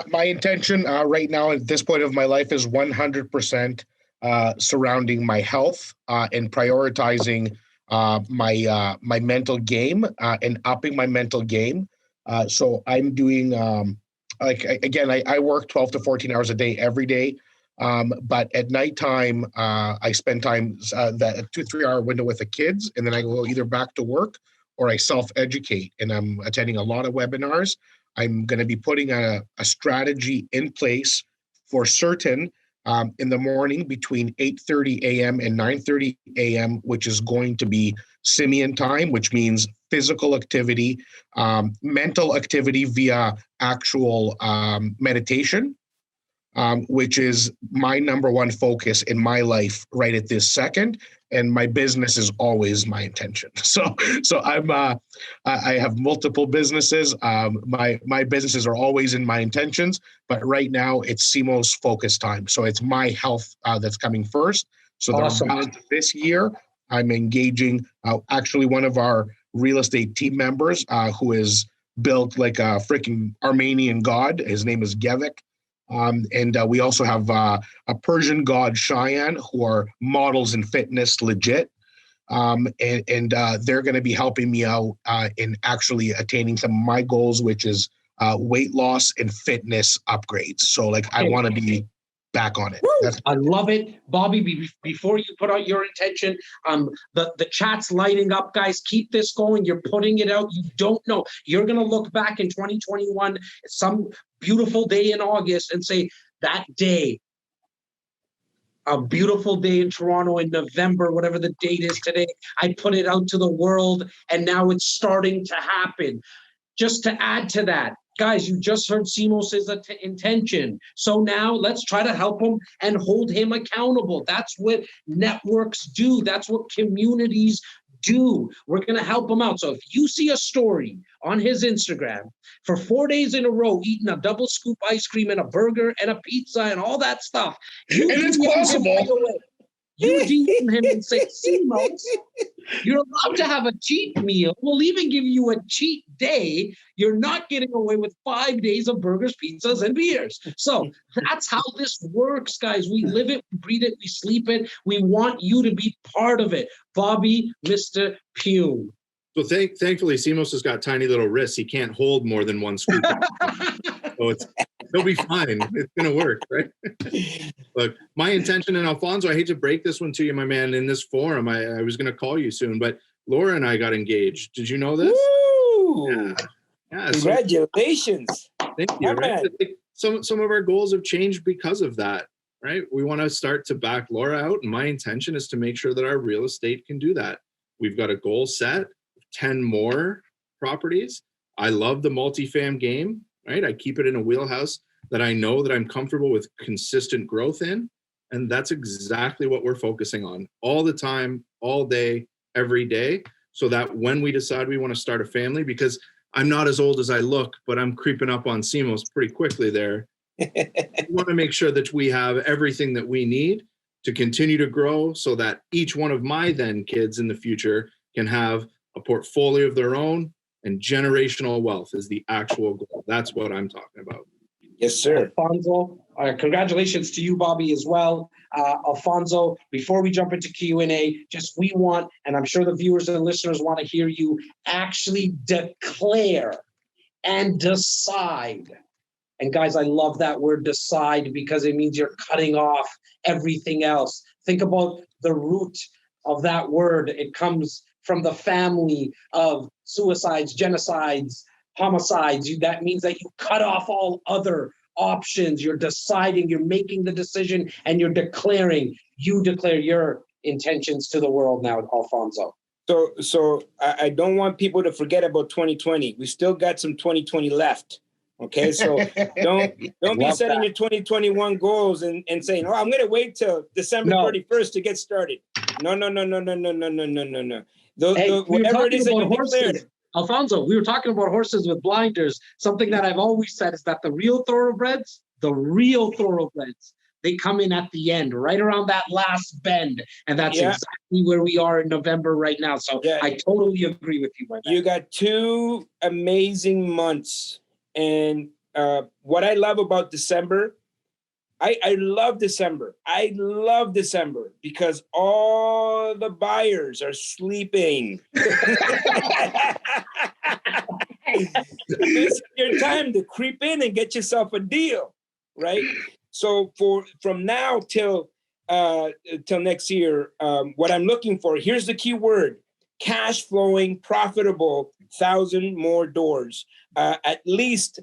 My intention right now at this point of my life is 100% surrounding my health and prioritizing my mental game and upping my mental game. So I'm doing... I work 12 to 14 hours a day every day. But at nighttime, I spend time that 2-3 hour window with the kids, and then I go either back to work or I self-educate, and I'm attending a lot of webinars. I'm going to be putting a strategy in place for certain in the morning between 8:30 a.m. and 9:30 a.m., which is going to be Simeon time, which means physical activity, mental activity via actual meditation, which is my number one focus in my life right at this second. And my business is always my intention. So I have multiple businesses. My businesses are always in my intentions, but right now it's Simos focus time. So it's my health that's coming first. So awesome. This year I'm engaging actually one of our real estate team members who is built like a freaking Armenian god. His name is Gevik. And we also have a Persian god, Cheyenne, who are models in fitness legit. And they're going to be helping me out in actually attaining some of my goals, which is weight loss and fitness upgrades. So I want to be back on it. I love it. Bobby, before you put out your intention, the chat's lighting up, guys. Keep this going. You're putting it out. You don't know. You're going to look back in 2021, some beautiful day in August, and say, that day, a beautiful day in Toronto in November, whatever the date is today, I put it out to the world, and now it's starting to happen. Just to add to that, guys, you just heard Simos' intention. So now let's try to help him and hold him accountable. That's what networks do. That's what communities do. We're going to help them out. So if you see a story on his Instagram for 4 days in a row, eating a double scoop ice cream and a burger and a pizza and all that stuff. And it's possible. You DM him and say, Simos, you're allowed to have a cheat meal. We'll even give you a cheat day. You're not getting away with 5 days of burgers, pizzas, and beers. So that's how this works, guys. We live it, we breathe it, we sleep it. We want you to be part of it. Bobby, Mr. Puim. So thankfully, Simos has got tiny little wrists. He can't hold more than one scoop. So he'll be fine. It's going to work, right? Look, my intention, and Alfonso, I hate to break this one to you, my man, in this forum. I was going to call you soon, but Laura and I got engaged. Did you know this? Woo! Yeah. Congratulations. Thank you. Right? Some of our goals have changed because of that, right? We want to start to back Laura out, and my intention is to make sure that our real estate can do that. We've got a goal set, 10 more properties. I love the multifam game, right? I keep it in a wheelhouse that I know that I'm comfortable with consistent growth in. And that's exactly what we're focusing on all the time, all day, every day. So that when we decide we want to start a family, because I'm not as old as I look, but I'm creeping up on Simos pretty quickly there. We want to make sure that we have everything that we need to continue to grow so that each one of my then kids in the future can have a portfolio of their own, and generational wealth is the actual goal. That's what I'm talking about. Yes, sir. Alfonso, congratulations to you, Bobby, as well. Alfonso, before we jump into Q&A, we want, and I'm sure the viewers and listeners want to hear you actually declare and decide. And guys, I love that word decide because it means you're cutting off everything else. Think about the root of that word. It comes from the family of suicides, genocides, homicides. That means that you cut off all other options. You're deciding, you're making the decision, and you're declaring. You declare your intentions to the world now, Alfonso. So I don't want people to forget about 2020. We still got some 2020 left. Okay, so don't be setting your 2021 goals and saying, "Oh, I'm going to wait till December 31st to get started." No. Whatever it is that you declared. Alfonso, we were talking about horses with blinders. Something that I've always said is that the real thoroughbreds, they come in at the end, right around that last bend. And that's exactly where we are in November right now. So I totally agree with you, my man. You got 2 amazing months. And what I love about December, I love December. I love December because all the buyers are sleeping. This is your time to creep in and get yourself a deal, right? So from now till next year, what I'm looking for, here's the key word: cash flowing, profitable, 1,000 more doors. At least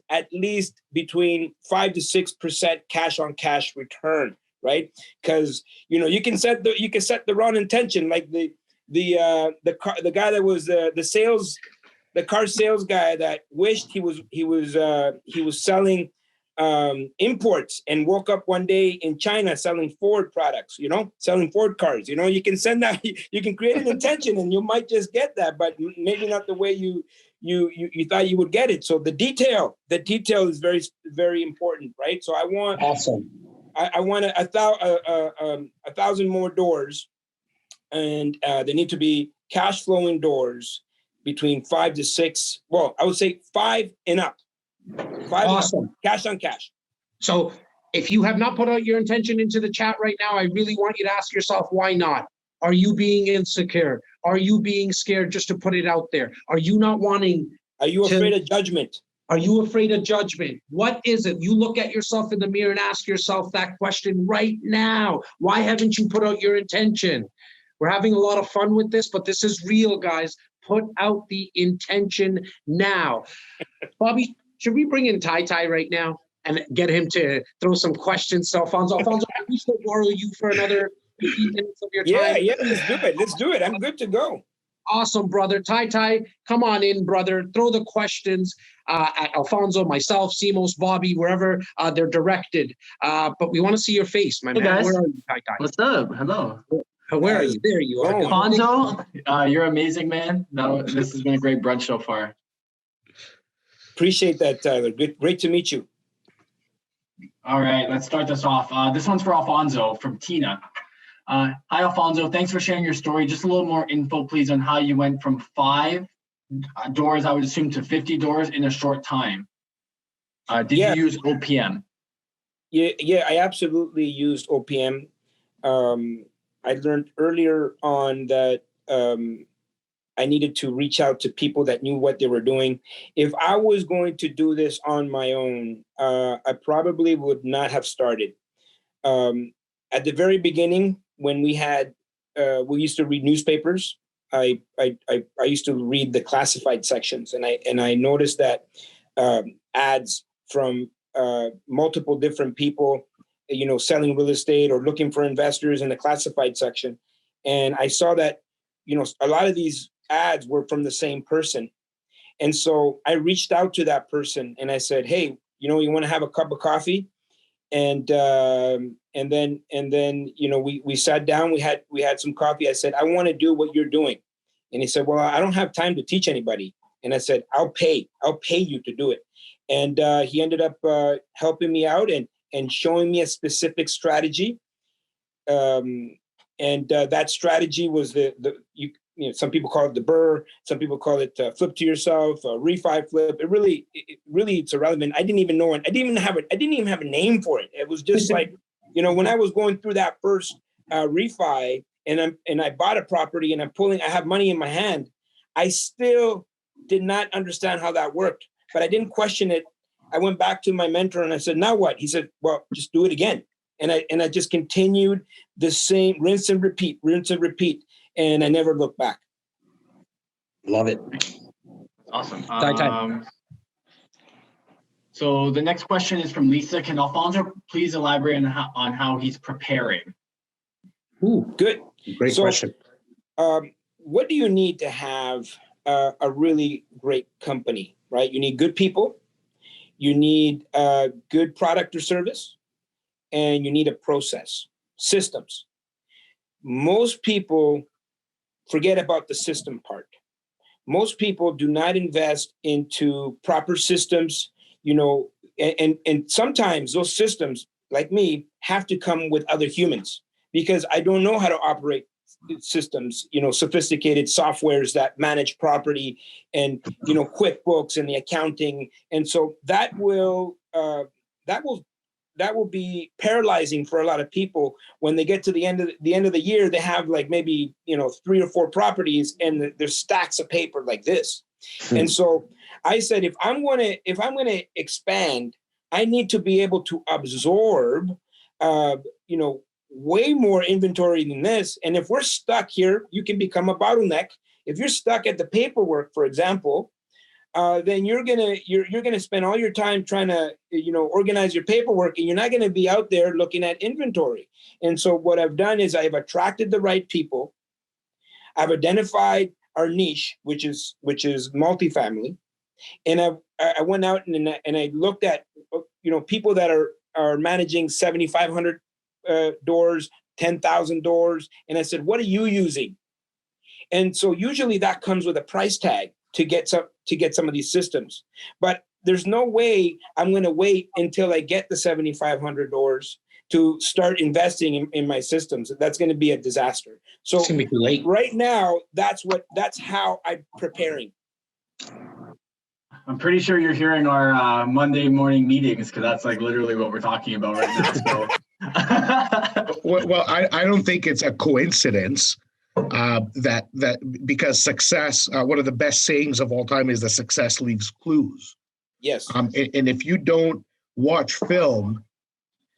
between 5 to 6% cash on cash return, right? Because you can set the wrong intention, like the guy that was the car sales guy that wished he was selling imports and woke up one day in China selling Ford products, selling Ford cars. You can send that, you can create an intention and you might just get that, but maybe not the way you thought you would get it. So the detail is very, very important, right? So I want 1,000 more doors, and they need to be cash flowing doors between 5 to 6. Well, I would say 5 and up. 5 awesome. And up, cash on cash. So if you have not put out your intention into the chat right now, I really want you to ask yourself, why not? Are you being insecure? Are you being scared just to put it out there? Are you not wanting? Are you afraid of judgment? Are you afraid of judgment? What is it? You look at yourself in the mirror and ask yourself that question right now. Why haven't you put out your intention? We're having a lot of fun with this, but this is real, guys. Put out the intention now. Bobby, should we bring in Tai right now and get him to throw some questions to Alfonso? Alfonso, can we still borrow you for another 15 minutes of your time? Yeah, let's do it. I'm good to go. Awesome, brother. Tai, come on in, brother. Throw the questions at Alfonso, myself, Simos, Bobby, wherever they're directed. But we want to see your face, my man. Guys. Where are you, Tai? What's up? Hello. Where are you? There you are. Alfonso, you're amazing, man. No, this has been a great brunch so far. Appreciate that, Tyler. Great to meet you. All right, let's start this off. This one's for Alfonso from Tina. Hi, Alfonso. Thanks for sharing your story. Just a little more info, please, on how you went from 5 doors, I would assume, to 50 doors in a short time. Did you use OPM? Yeah, I absolutely used OPM. I learned earlier on that I needed to reach out to people that knew what they were doing. If I was going to do this on my own, I probably would not have started. At the very beginning, when we used to read newspapers, I used to read the classified sections, and I noticed that ads from multiple different people, selling real estate or looking for investors in the classified section. And I saw that, a lot of these ads were from the same person. And so I reached out to that person and I said, hey, you want to have a cup of coffee? And then we sat down, we had some coffee. I said, I want to do what you're doing. And he said, well, I don't have time to teach anybody. And I said, I'll pay you to do it. And he ended up helping me out and showing me a specific strategy. That strategy was some people call it the BRRRR, some people call it flip to yourself, refi flip. It's irrelevant. I didn't even know it. I didn't even have a name for it. It was just like, when I was going through that first refi and I bought a property and I have money in my hand, I still did not understand how that worked, but I didn't question it. I went back to my mentor and I said, now what? He said, well, just do it again. And I just continued the same rinse and repeat. And I never looked back. Love it. Awesome. So the next question is from Lisa. Can Alfonso please elaborate on how he's preparing? Ooh, good. Great question. What do you need to have a really great company, right? You need good people. You need a good product or service. And you need a process, systems. Most people forget about the system part. Most people do not invest into proper systems, and sometimes those systems, like me, have to come with other humans because I don't know how to operate systems, sophisticated softwares that manage property and, QuickBooks and the accounting. And so that will be paralyzing for a lot of people when they get to the end of the year. They have like maybe 3 or 4 properties and there's stacks of paper like this. And so I said, if I'm going to expand, I need to be able to absorb way more inventory than this. And if we're stuck here, you can become a bottleneck. If you're stuck at the paperwork, for example, then you're gonna spend all your time trying to organize your paperwork, and you're not gonna be out there looking at inventory. And so what I've done is I've attracted the right people. I've identified our niche, which is multifamily, and I went out and I looked at people that are managing 7,500 doors, 10,000 doors, and I said, what are you using? And so usually that comes with a price tag to get some of these systems. But there's no way I'm going to wait until I get the 7,500 doors to start investing in my systems. That's going to be a disaster. So it's gonna be too late. Right now, that's how I'm preparing. I'm pretty sure you're hearing our Monday morning meetings because that's like literally what we're talking about right now. So. Well, I don't think it's a coincidence that because success, one of the best sayings of all time is that success leaves clues. Yes. And if you don't watch film,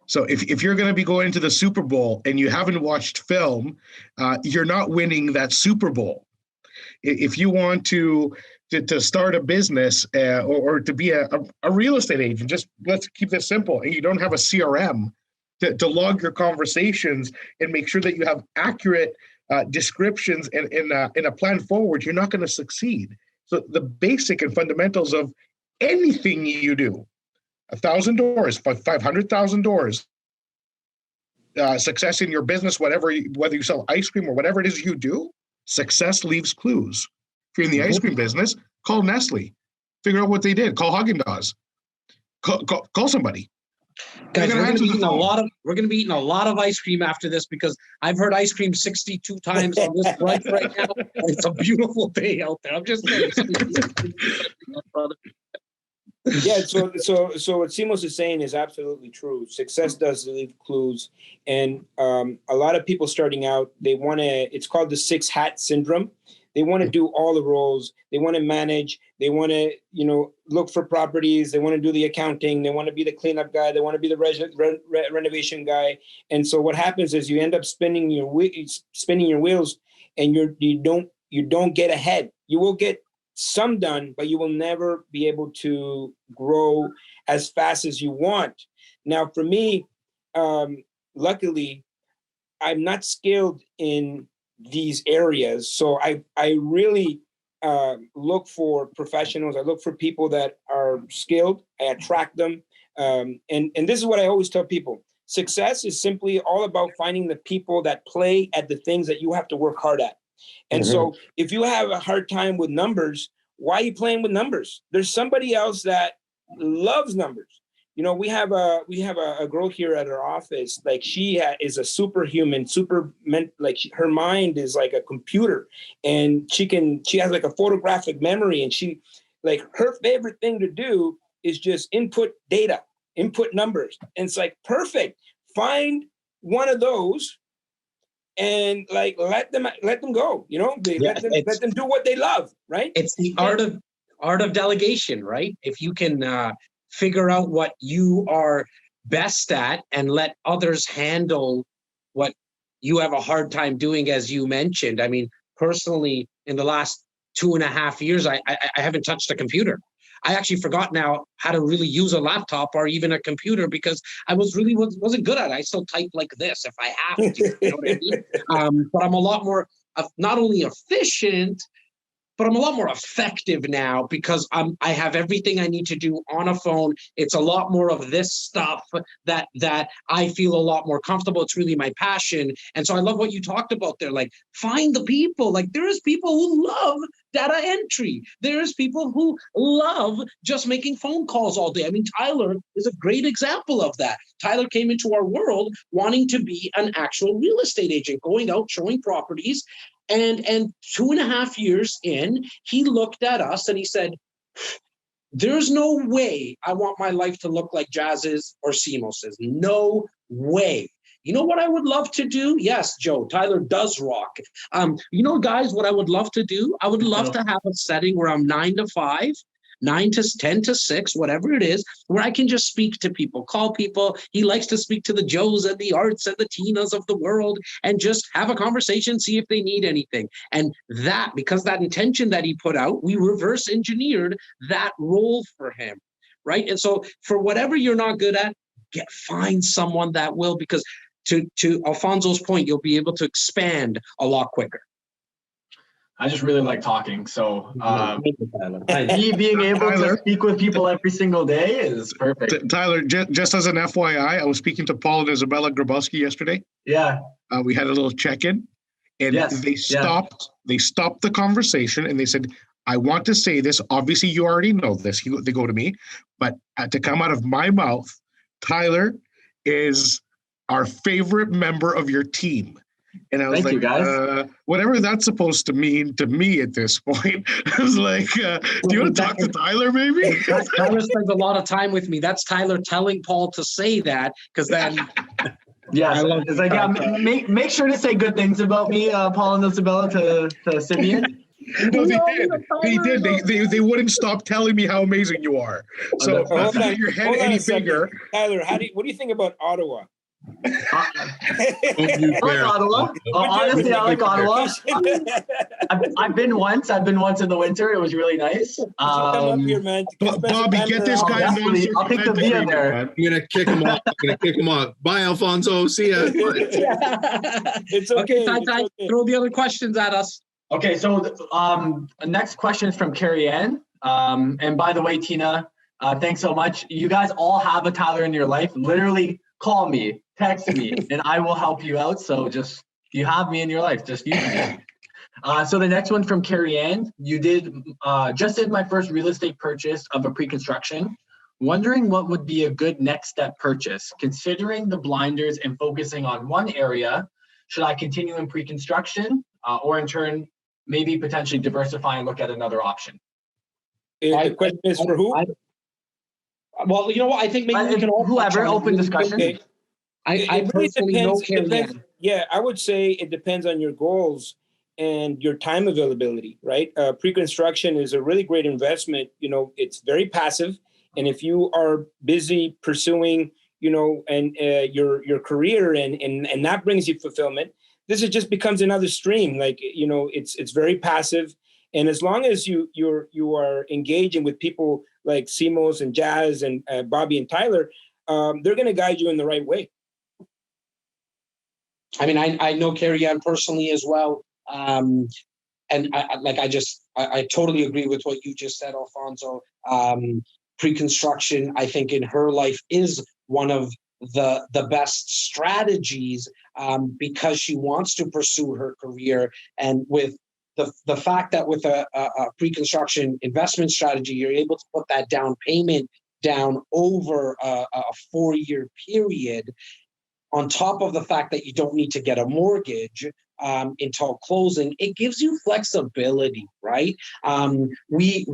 so if you're going to be going to the Super Bowl and you haven't watched film, you're not winning that Super Bowl. If you want to start a business or to be a real estate agent, just let's keep this simple, and you don't have a CRM to log your conversations and make sure that you have accurate descriptions in a plan forward, you're not going to succeed. So the basic and fundamentals of anything you do, 1,000 doors, 500,000 doors, success in your business, whether you sell ice cream or whatever it is you do, success leaves clues. If you're in the ice cream business, call Nestle. Figure out what they did. Call Haagen-Dazs. Call somebody. Guys, They're we're gonna gonna be answer eating the phone. we're gonna be eating a lot of ice cream after this because I've heard ice cream 62 times on this brunch right now. And it's a beautiful day out there. I'm just saying. Yeah, so what Simos is saying is absolutely true. Success does leave clues, and a lot of people starting out, they want to. It's called the 6 hat syndrome. They want to do all the roles. They want to manage. They want to, look for properties. They want to do the accounting. They want to be the cleanup guy. They want to be the renovation guy. And so what happens is you end up spinning your wheels, and you don't get ahead. You will get some done, but you will never be able to grow as fast as you want. Now, for me, luckily, I'm not skilled in these areas. So I really look for professionals. I look for people that are skilled. I attract them. And this is what I always tell people. Success is simply all about finding the people that play at the things that you have to work hard at. And so if you have a hard time with numbers, why are you playing with numbers? There's somebody else that loves numbers. We have a girl here at our office. Like she is a superhuman, her mind is like a computer, and she has like a photographic memory, and she, like, her favorite thing to do is just input data, input numbers. And it's like, perfect. Find one of those and like let them go. Let them do what they love, right? It's the art of delegation, right? If you can figure out what you are best at and let others handle what you have a hard time doing, as you mentioned. I mean, personally, in the last 2.5 years, I haven't touched a computer. I actually forgot now how to really use a laptop or even a computer because I wasn't good at it. I still type like this if I have to. You know what I mean? But I'm a lot more not only efficient, but I'm a lot more effective now because I have everything I need to do on a phone. It's a lot more of this stuff that I feel a lot more comfortable. It's really my passion. And so I love what you talked about there. Like, find the people. Like, there's people who love data entry. There's people who love just making phone calls all day. I mean, Tyler is a great example of that. Tyler came into our world wanting to be an actual real estate agent, going out, showing properties. And 2.5 years in, he looked at us and he said, there's no way I want my life to look like Jas's or Simos's. No way. You know what I would love to do? Yes, Joe, Tyler does rock. Guys, what I would love to do? I would love to have a setting where I'm 9 to 5, 9 to 10 to 6, whatever it is, where I can just speak to people, call people. He likes to speak to the Joes and the Arts and the Tinas of the world and just have a conversation, see if they need anything. And because that intention that he put out, we reverse engineered that role for him, right? And so for whatever you're not good at, find someone that will, because to Alfonso's point, you'll be able to expand a lot quicker. I just really like talking. So me being able to speak with people every single day is perfect. Tyler, just as an FYI, I was speaking to Paul and Isabella Grabowski yesterday. Yeah. We had a little check-in, and they stopped the conversation, and they said, I want to say this. Obviously, you already know this. They go to me, but to come out of my mouth, Tyler is our favorite member of your team. And I was Thank you, guys. Whatever that's supposed to mean to me at this point. I was like, do you want to talk to Tyler, maybe? Tyler spends a lot of time with me. That's Tyler telling Paul to say that, because then... Yeah, it's like, make sure to say good things about me, Paul and Isabella, to Simeon. No, they did. They did. They wouldn't stop telling me how amazing you are. So hold on, your head any bigger. Tyler, what do you think about Ottawa? I like Ottawa. Honestly, I like Ottawa. I've been once. I've been once in the winter. It was really nice. Come up here, man. Bobby, get this guy. I'll take the via there. I'm gonna kick him off. Bye, Alfonso. See ya. It's okay. Ty, throw the other questions at us. Okay, so next question is from Carrie Ann. And by the way, Tina, thanks so much. You guys all have a Tyler in your life. Literally, call me, text me, and I will help you out. So you have me in your life. Just use me. So the next one from Carrie Ann, you just did my first real estate purchase of a pre-construction. Wondering what would be a good next step purchase, considering the blinders and focusing on one area. Should I continue in pre-construction or in turn, maybe potentially diversify and look at another option? The question is for who? Well, you know what? I think maybe we can all whoever, open discussion. Okay. I It really personally know depends. It depends. Yeah, I would say it depends on your goals and your time availability, right? Pre-construction is a really great investment. You know, it's very passive. And if you are busy pursuing, and your career and that brings you fulfillment, this just becomes another stream. Like, it's very passive. And as long as you are engaging with people like Simos and Jas and Bobby and Tyler, they're going to guide you in the right way. I mean, I know Carrie Ann personally as well. And I totally agree with what you just said, Alfonso. Pre-construction, I think in her life is one of the best strategies because she wants to pursue her career. And with the fact that with a pre-construction investment strategy, you're able to put that down payment down over a 4-year period, on top of the fact that you don't need to get a mortgage until closing, it gives you flexibility, right? We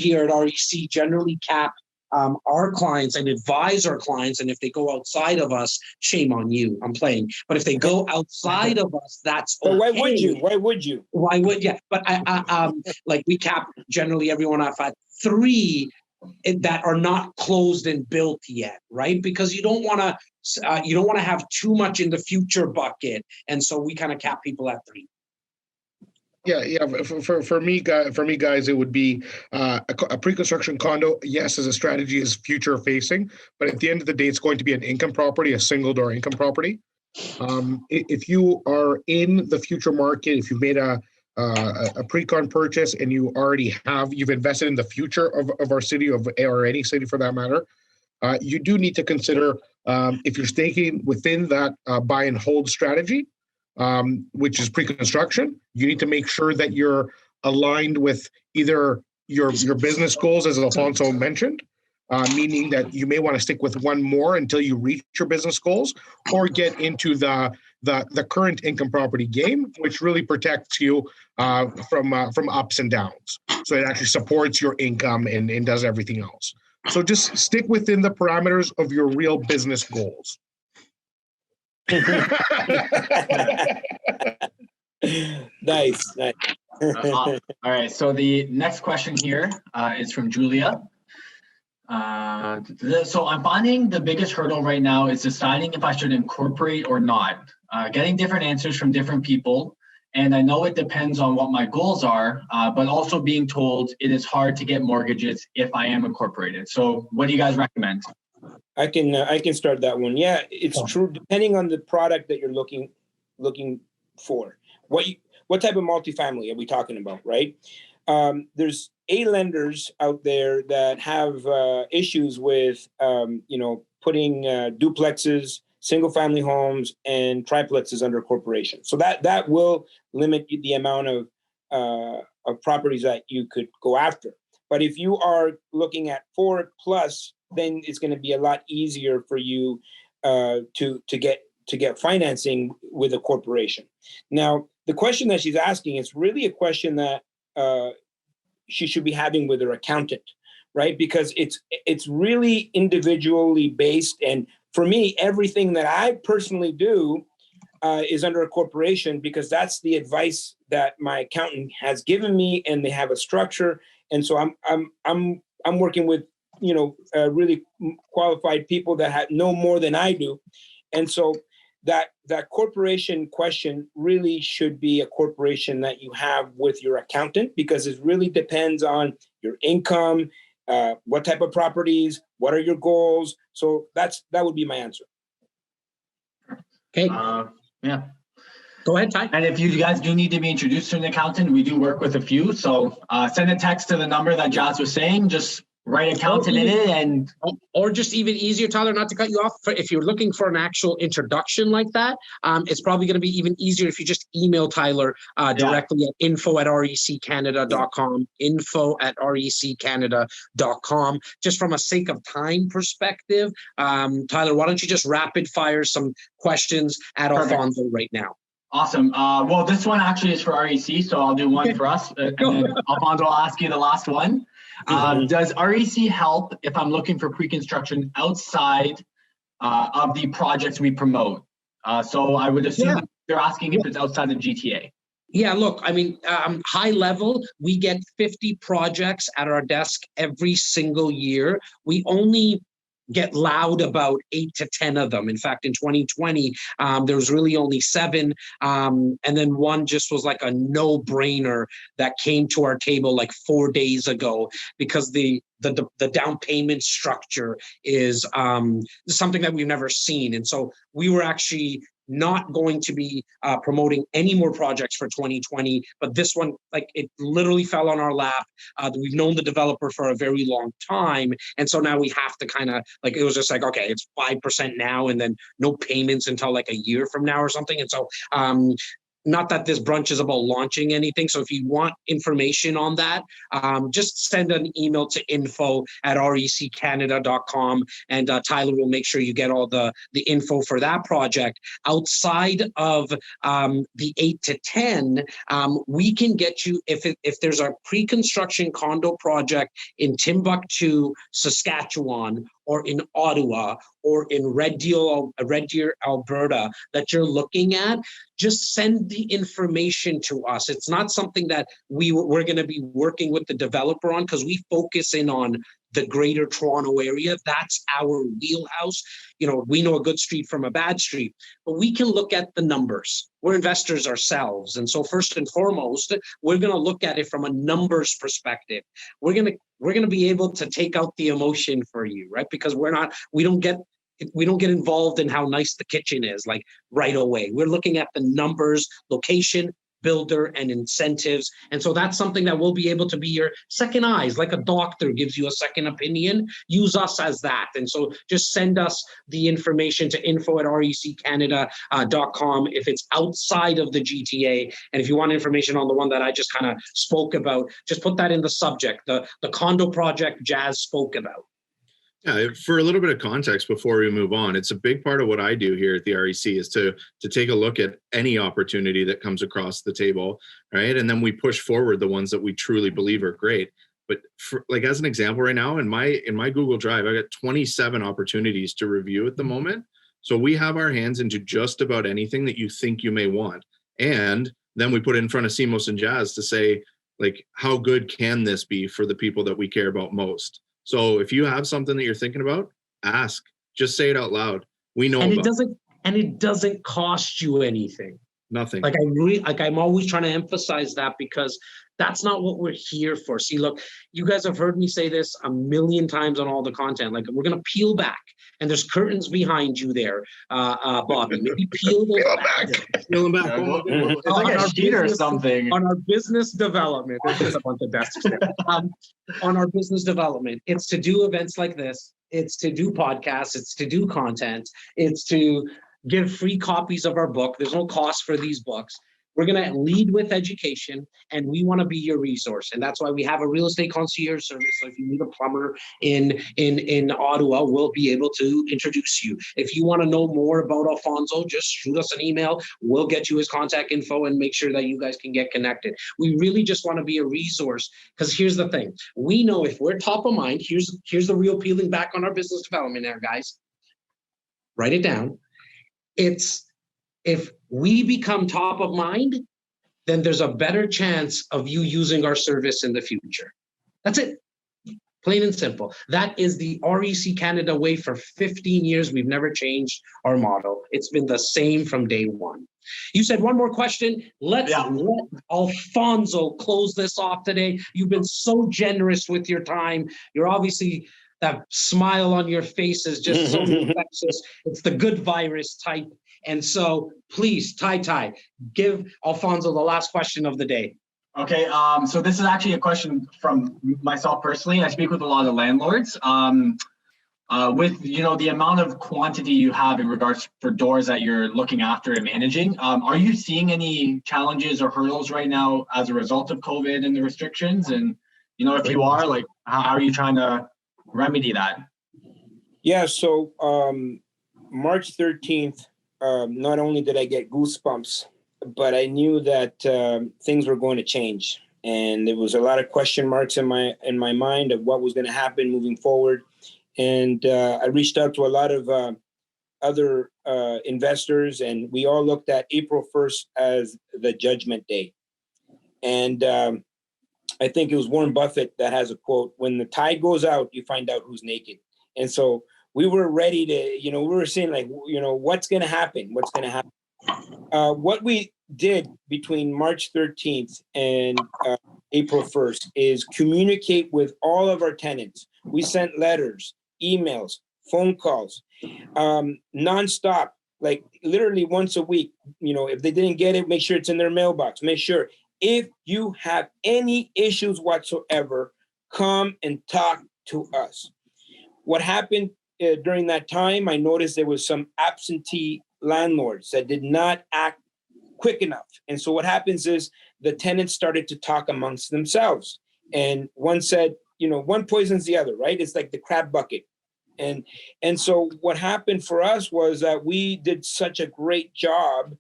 here at REC generally cap our clients and advise our clients, and if they go outside of us, shame on you. I'm playing, but if they go outside of us, that's okay. But why would you? Why would yeah? But like we cap generally everyone off at 3 that are not closed and built yet, right? Because you don't want to have too much in the future bucket, and so we kind of cap people at 3. Yeah. For me, guys, it would be a pre-construction condo. Yes, as a strategy, is future facing, but at the end of the day, it's going to be an income property, a single door income property. If you are in the future market, if you've made a pre-con purchase and you've invested in the future of our city or any city for that matter, you do need to consider if you're staking within that buy and hold strategy, which is pre-construction, you need to make sure that you're aligned with either your business goals, as Alfonso mentioned, meaning that you may want to stick with one more until you reach your business goals, or get into the current income property game, which really protects you from ups and downs. So it actually supports your income and does everything else. So just stick within the parameters of your real business goals. Nice. All right. So the next question here is from Julia. So I'm finding the biggest hurdle right now is deciding if I should incorporate or not. Getting different answers from different people. And I know it depends on what my goals are, but also being told it is hard to get mortgages if I am incorporated. So what do you guys recommend? I can start that one. Yeah, it's true. Depending on the product that you're looking for, what type of multifamily are we talking about, right? There's lenders out there that have issues with putting duplexes, single family homes, and triplexes under corporation. So that will limit the amount of properties that you could go after. But if you are looking at 4+, then it's going to be a lot easier for you to get financing with a corporation. Now, the question that she's asking is really a question that she should be having with her accountant, right? Because it's really individually based. And for me, everything that I personally do is under a corporation because that's the advice that my accountant has given me, and they have a structure. And so I'm working with really qualified people that know more than I do. And so that corporation question really should be a corporation that you have with your accountant, because it really depends on your income, what type of properties, what are your goals. So that would be my answer. Okay. Yeah. Go ahead, Ty. And if you guys do need to be introduced to an accountant, we do work with a few. So send a text to the number that Jas was saying. Just right accountant in it, and or just even easier, Tyler, not to cut you off, if you're looking for an actual introduction like that, it's probably going to be even easier if you just email Tyler directly at info@reccanada.com, info@reccanada.com. Just from a sake of time perspective, Tyler, why don't you just rapid fire some questions at Alfonso right now? Awesome. Well, this one actually is for REC, so I'll do one for us, and then Alfonso, I'll ask you the last one. Does REC help if I'm looking for pre-construction outside of the projects we promote? So I would assume they're asking if it's outside the GTA. Yeah, look, I mean, high level, we get 50 projects at our desk every single year. We only get loud about 8 to 10 of them. In fact, in 2020, there was really only 7. And then one just was like a no-brainer that came to our table like 4 days ago, because the down payment structure is something that we've never seen. And so we were actually not going to be promoting any more projects for 2020, but this one, like, it literally fell on our lap. We've known the developer for a very long time, and so now we have to kind of, like, it was just like, okay, it's 5% now, and then no payments until like a year from now or something. And so not that this brunch is about launching anything. So if you want information on that, just send an email to info@reccanada.com, and Tyler will make sure you get all the info for that project. Outside of the 8 to 10, we can get you, if there's a pre-construction condo project in Timbuktu, Saskatchewan, or in Ottawa, or in Red Deer, Alberta, that you're looking at, just send the information to us. It's not something that we're going to be working with the developer on, because we focus in on the greater Toronto area. That's our wheelhouse. You know, we know a good street from a bad street, but we can look at the numbers. We're investors ourselves. And so first and foremost, we're going to look at it from a numbers perspective. We're going to be able to take out the emotion for you, right? Because we don't get involved in how nice the kitchen is, like, right away. We're looking at the numbers, location, builder, and incentives. And so that's something that will be able to be your second eyes, like a doctor gives you a second opinion. Use us as that. And so just send us the information to info@reccanada.com if it's outside of the GTA. And if you want information on the one that I just kind of spoke about, just put that in the subject, the condo project Jas spoke about. Yeah, for a little bit of context before we move on, it's a big part of what I do here at the REC is to take a look at any opportunity that comes across the table, right? And then we push forward the ones that we truly believe are great. But for, like, as an example right now, in my Google Drive, I got 27 opportunities to review at the moment. So we have our hands into just about anything that you think you may want. And then we put it in front of Simos and Jas to say, like, how good can this be for the people that we care about most? So if you have something that you're thinking about, ask. Just say it out loud. We know. And it doesn't cost you anything. Nothing. Like, I'm always trying to emphasize that, because that's not what we're here for. See, look, you guys have heard me say this a million times on all the content. Like, we're gonna peel back, and there's curtains behind you there, Bobby. Maybe peel those back. Peel them back. It's like a sheet or something. On our business development, there's just a bunch of desks there. On our business development, it's to do events like this. It's to do podcasts. It's to do content. It's to give free copies of our book. There's no cost for these books. We're going to lead with education, and we want to be your resource. And that's why we have a real estate concierge service. So if you need a plumber in Ottawa, we'll be able to introduce you. If you want to know more about Alfonso, just shoot us an email. We'll get you his contact info and make sure that you guys can get connected. We really just want to be a resource, because here's the thing. We know if we're top of mind, here's the real peeling back on our business development there, guys. Write it down. It's, if we become top of mind, then there's a better chance of you using our service in the future. That's it. Plain and simple. That is the REC Canada way for 15 years. We've never changed our model. It's been the same from day one. You said one more question. Let Alfonso close this off today. You've been so generous with your time. You're obviously, that smile on your face is just so infectious. It's the good virus type. And so please, Ty, give Alfonso the last question of the day. Okay, so this is actually a question from myself personally. I speak with a lot of landlords. With the amount of quantity you have in regards for doors that you're looking after and managing, are you seeing any challenges or hurdles right now as a result of COVID and the restrictions? And if you are, like, how are you trying to remedy that? Yeah, so March 13th, not only did I get goosebumps, but I knew that things were going to change, and there was a lot of question marks in my mind of what was going to happen moving forward. And I reached out to a lot of other investors, and we all looked at April 1st as the judgment day. And I think it was Warren Buffett that has a quote: "When the tide goes out, you find out who's naked." And so we were ready to, we were saying, like, what's going to happen? What's going to happen? What we did between March 13th and April 1st is communicate with all of our tenants. We sent letters, emails, phone calls, nonstop, like literally once a week. If they didn't get it, make sure it's in their mailbox. Make sure, if you have any issues whatsoever, come and talk to us. What happened during that time, I noticed there was some absentee landlords that did not act quick enough. And so what happens is the tenants started to talk amongst themselves. And one said, one poisons the other, right? It's like the crab bucket. And so what happened for us was that we did such a great job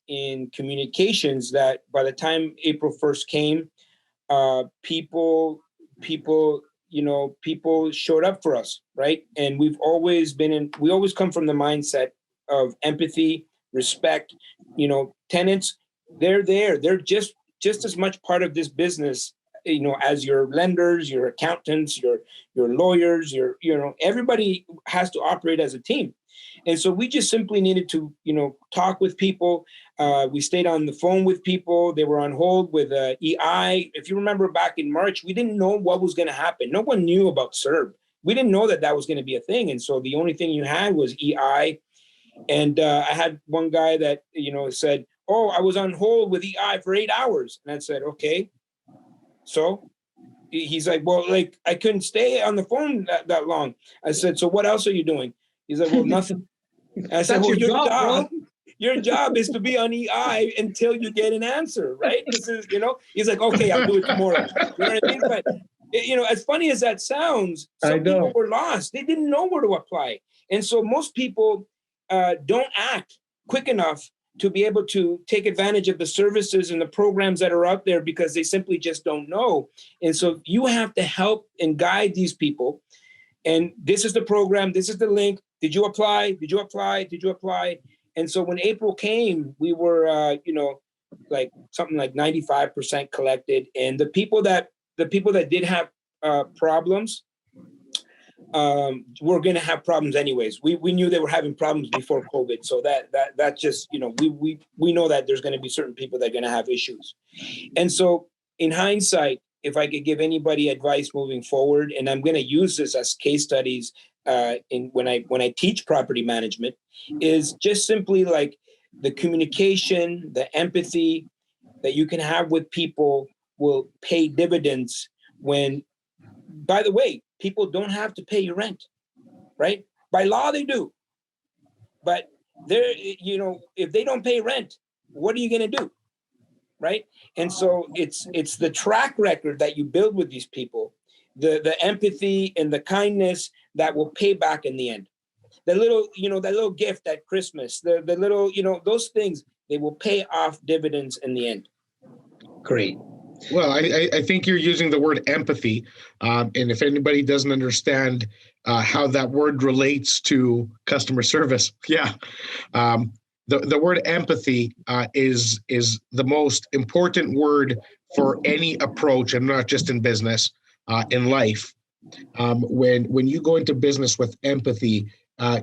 in communications that by the time April 1st came, people showed up for us, right? And we always come from the mindset of empathy, respect. Tenants, they're there. They're just as much part of this business, as your lenders, your accountants, your lawyers, everybody has to operate as a team. And so we just simply needed to, talk with people. We stayed on the phone with people. They were on hold with EI. If you remember back in March, we didn't know what was going to happen. No one knew about CERB. We didn't know that was going to be a thing. And so the only thing you had was EI. And I had one guy that, said, "Oh, I was on hold with EI for 8 hours." And I said, "Okay." So he's like, "Well, like, I couldn't stay on the phone that long." I said, "So what else are you doing?" He's like, "Well, nothing." And I said, "Well, your job is to be on EI until you get an answer, right?" This is, he's like, "Okay, I'll do it tomorrow." You know what I mean? But, as funny as that sounds, some people were lost. They didn't know where to apply. And so most people don't act quick enough to be able to take advantage of the services and the programs that are out there because they simply just don't know. And so you have to help and guide these people. And this is the program. This is the link. Did you apply? Did you apply? Did you apply? And so when April came, we were, like something like 95% collected. And the people that did have problems, we're going to have problems anyways. We knew they were having problems before COVID. So that just, we know that there's going to be certain people that are going to have issues. And so in hindsight, if I could give anybody advice moving forward, and I'm going to use this as case studies when I teach property management, is just simply like the communication, the empathy that you can have with people will pay dividends when, by the way, people don't have to pay your rent, right? By law, they do. But they're, if they don't pay rent, what are you going to do? Right? And so it's the track record that you build with these people, the empathy and the kindness that will pay back in the end. The little, that little gift at Christmas, the little, those things, they will pay off dividends in the end. Great. Well, I think you're using the word empathy. And if anybody doesn't understand how that word relates to customer service, the word empathy is the most important word for any approach, and not just in business, in life. When you go into business with empathy,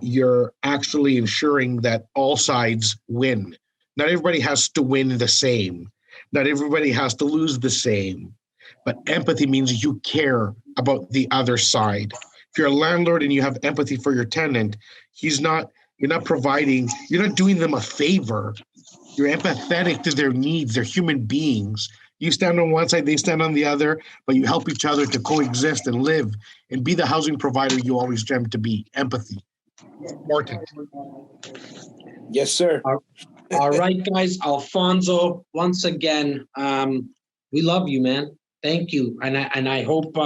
you're actually ensuring that all sides win. Not everybody has to win the same. Not everybody has to lose the same, but empathy means you care about the other side. If you're a landlord and you have empathy for your tenant, you're not doing them a favor. You're empathetic to their needs. They're human beings. You stand on one side, they stand on the other, but you help each other to coexist and live and be the housing provider you always dreamt to be. Empathy. Important. Yes, sir. All right, guys. Alfonso, once again, we love you, man. Thank you. And I hope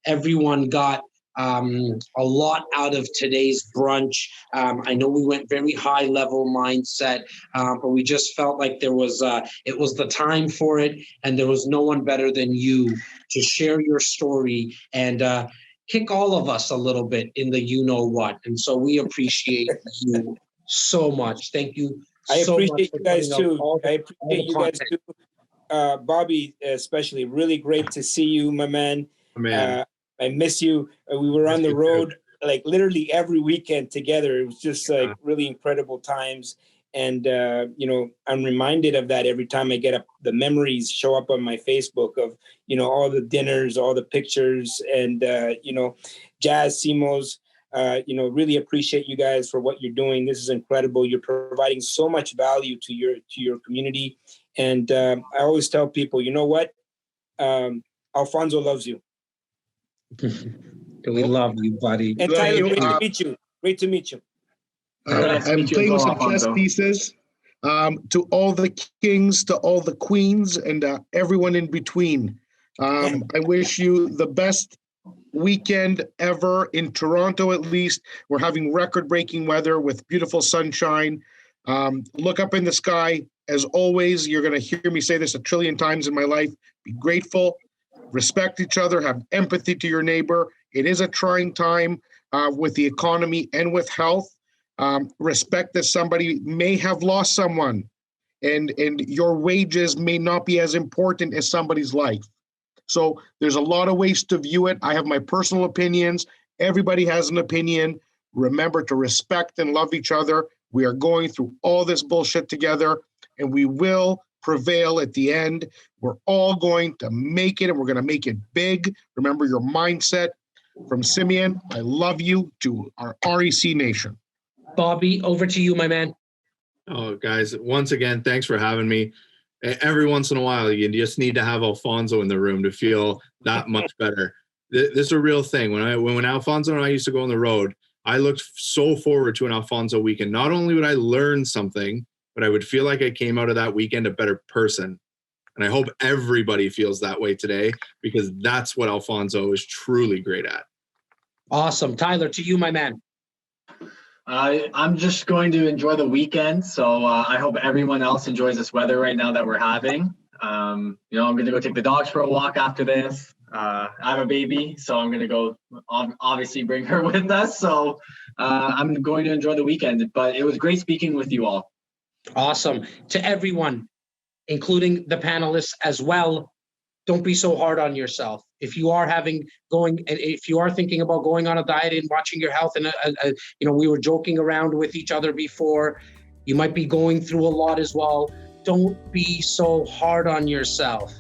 everyone got a lot out of today's brunch. I know we went very high level mindset, but we just felt like it was the time for it, and there was no one better than you to share your story and kick all of us a little bit in the you know what. And so we appreciate you so much. Thank you. I so appreciate much you guys too. I appreciate you guys content. too. Bobby, especially, really great to see you, my man. Man. I miss you. We were on the road like literally every weekend together. It was just like really incredible times. And, I'm reminded of that every time I get up. The memories show up on my Facebook of, all the dinners, all the pictures, and, Jas, Simos, really appreciate you guys for what you're doing. This is incredible. You're providing so much value to your community. And I always tell people, you know what? Alfonso loves you. We love you, buddy. And Tyler, great to meet you. Great to meet you. I'm playing with some chess pieces. To all the kings, to all the queens, and everyone in between. I wish you the best weekend ever in Toronto, at least. We're having record-breaking weather with beautiful sunshine. Look up in the sky. As always, you're going to hear me say this a trillion times in my life. Be grateful. Respect each other, have empathy to your neighbor. It is a trying time with the economy and with health. Respect that somebody may have lost someone, and your wages may not be as important as somebody's life. So there's a lot of ways to view it. I have my personal opinions. Everybody has an opinion. Remember to respect and love each other. We are going through all this bullshit together, and we will prevail at the end. We're all going to make it, and we're going to make it big. Remember your mindset. From Simeon, I love you, to our REC Nation. Bobby, over to you, my man. Oh, guys, once again, thanks for having me. Every once in a while, you just need to have Alfonso in the room to feel that much better. This is a real thing. When Alfonso and I used to go on the road, I looked so forward to an Alfonso weekend. Not only would I learn something, but I would feel like I came out of that weekend a better person. And I hope everybody feels that way today, because that's what Alfonso is truly great at. Awesome. Tyler, to you, my man. I'm just going to enjoy the weekend. So I hope everyone else enjoys this weather right now that we're having. I'm going to go take the dogs for a walk after this. I have a baby, so I'm going to go obviously bring her with us. So I'm going to enjoy the weekend, but it was great speaking with you all. Awesome. To everyone, including the panelists as well, don't be so hard on yourself. If you are thinking about going on a diet and watching your health, and we were joking around with each other before, you might be going through a lot as well. Don't be so hard on yourself.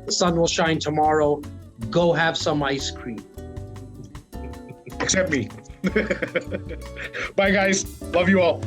The sun will shine tomorrow. Go have some ice cream. Except me. Bye, guys. Love you all.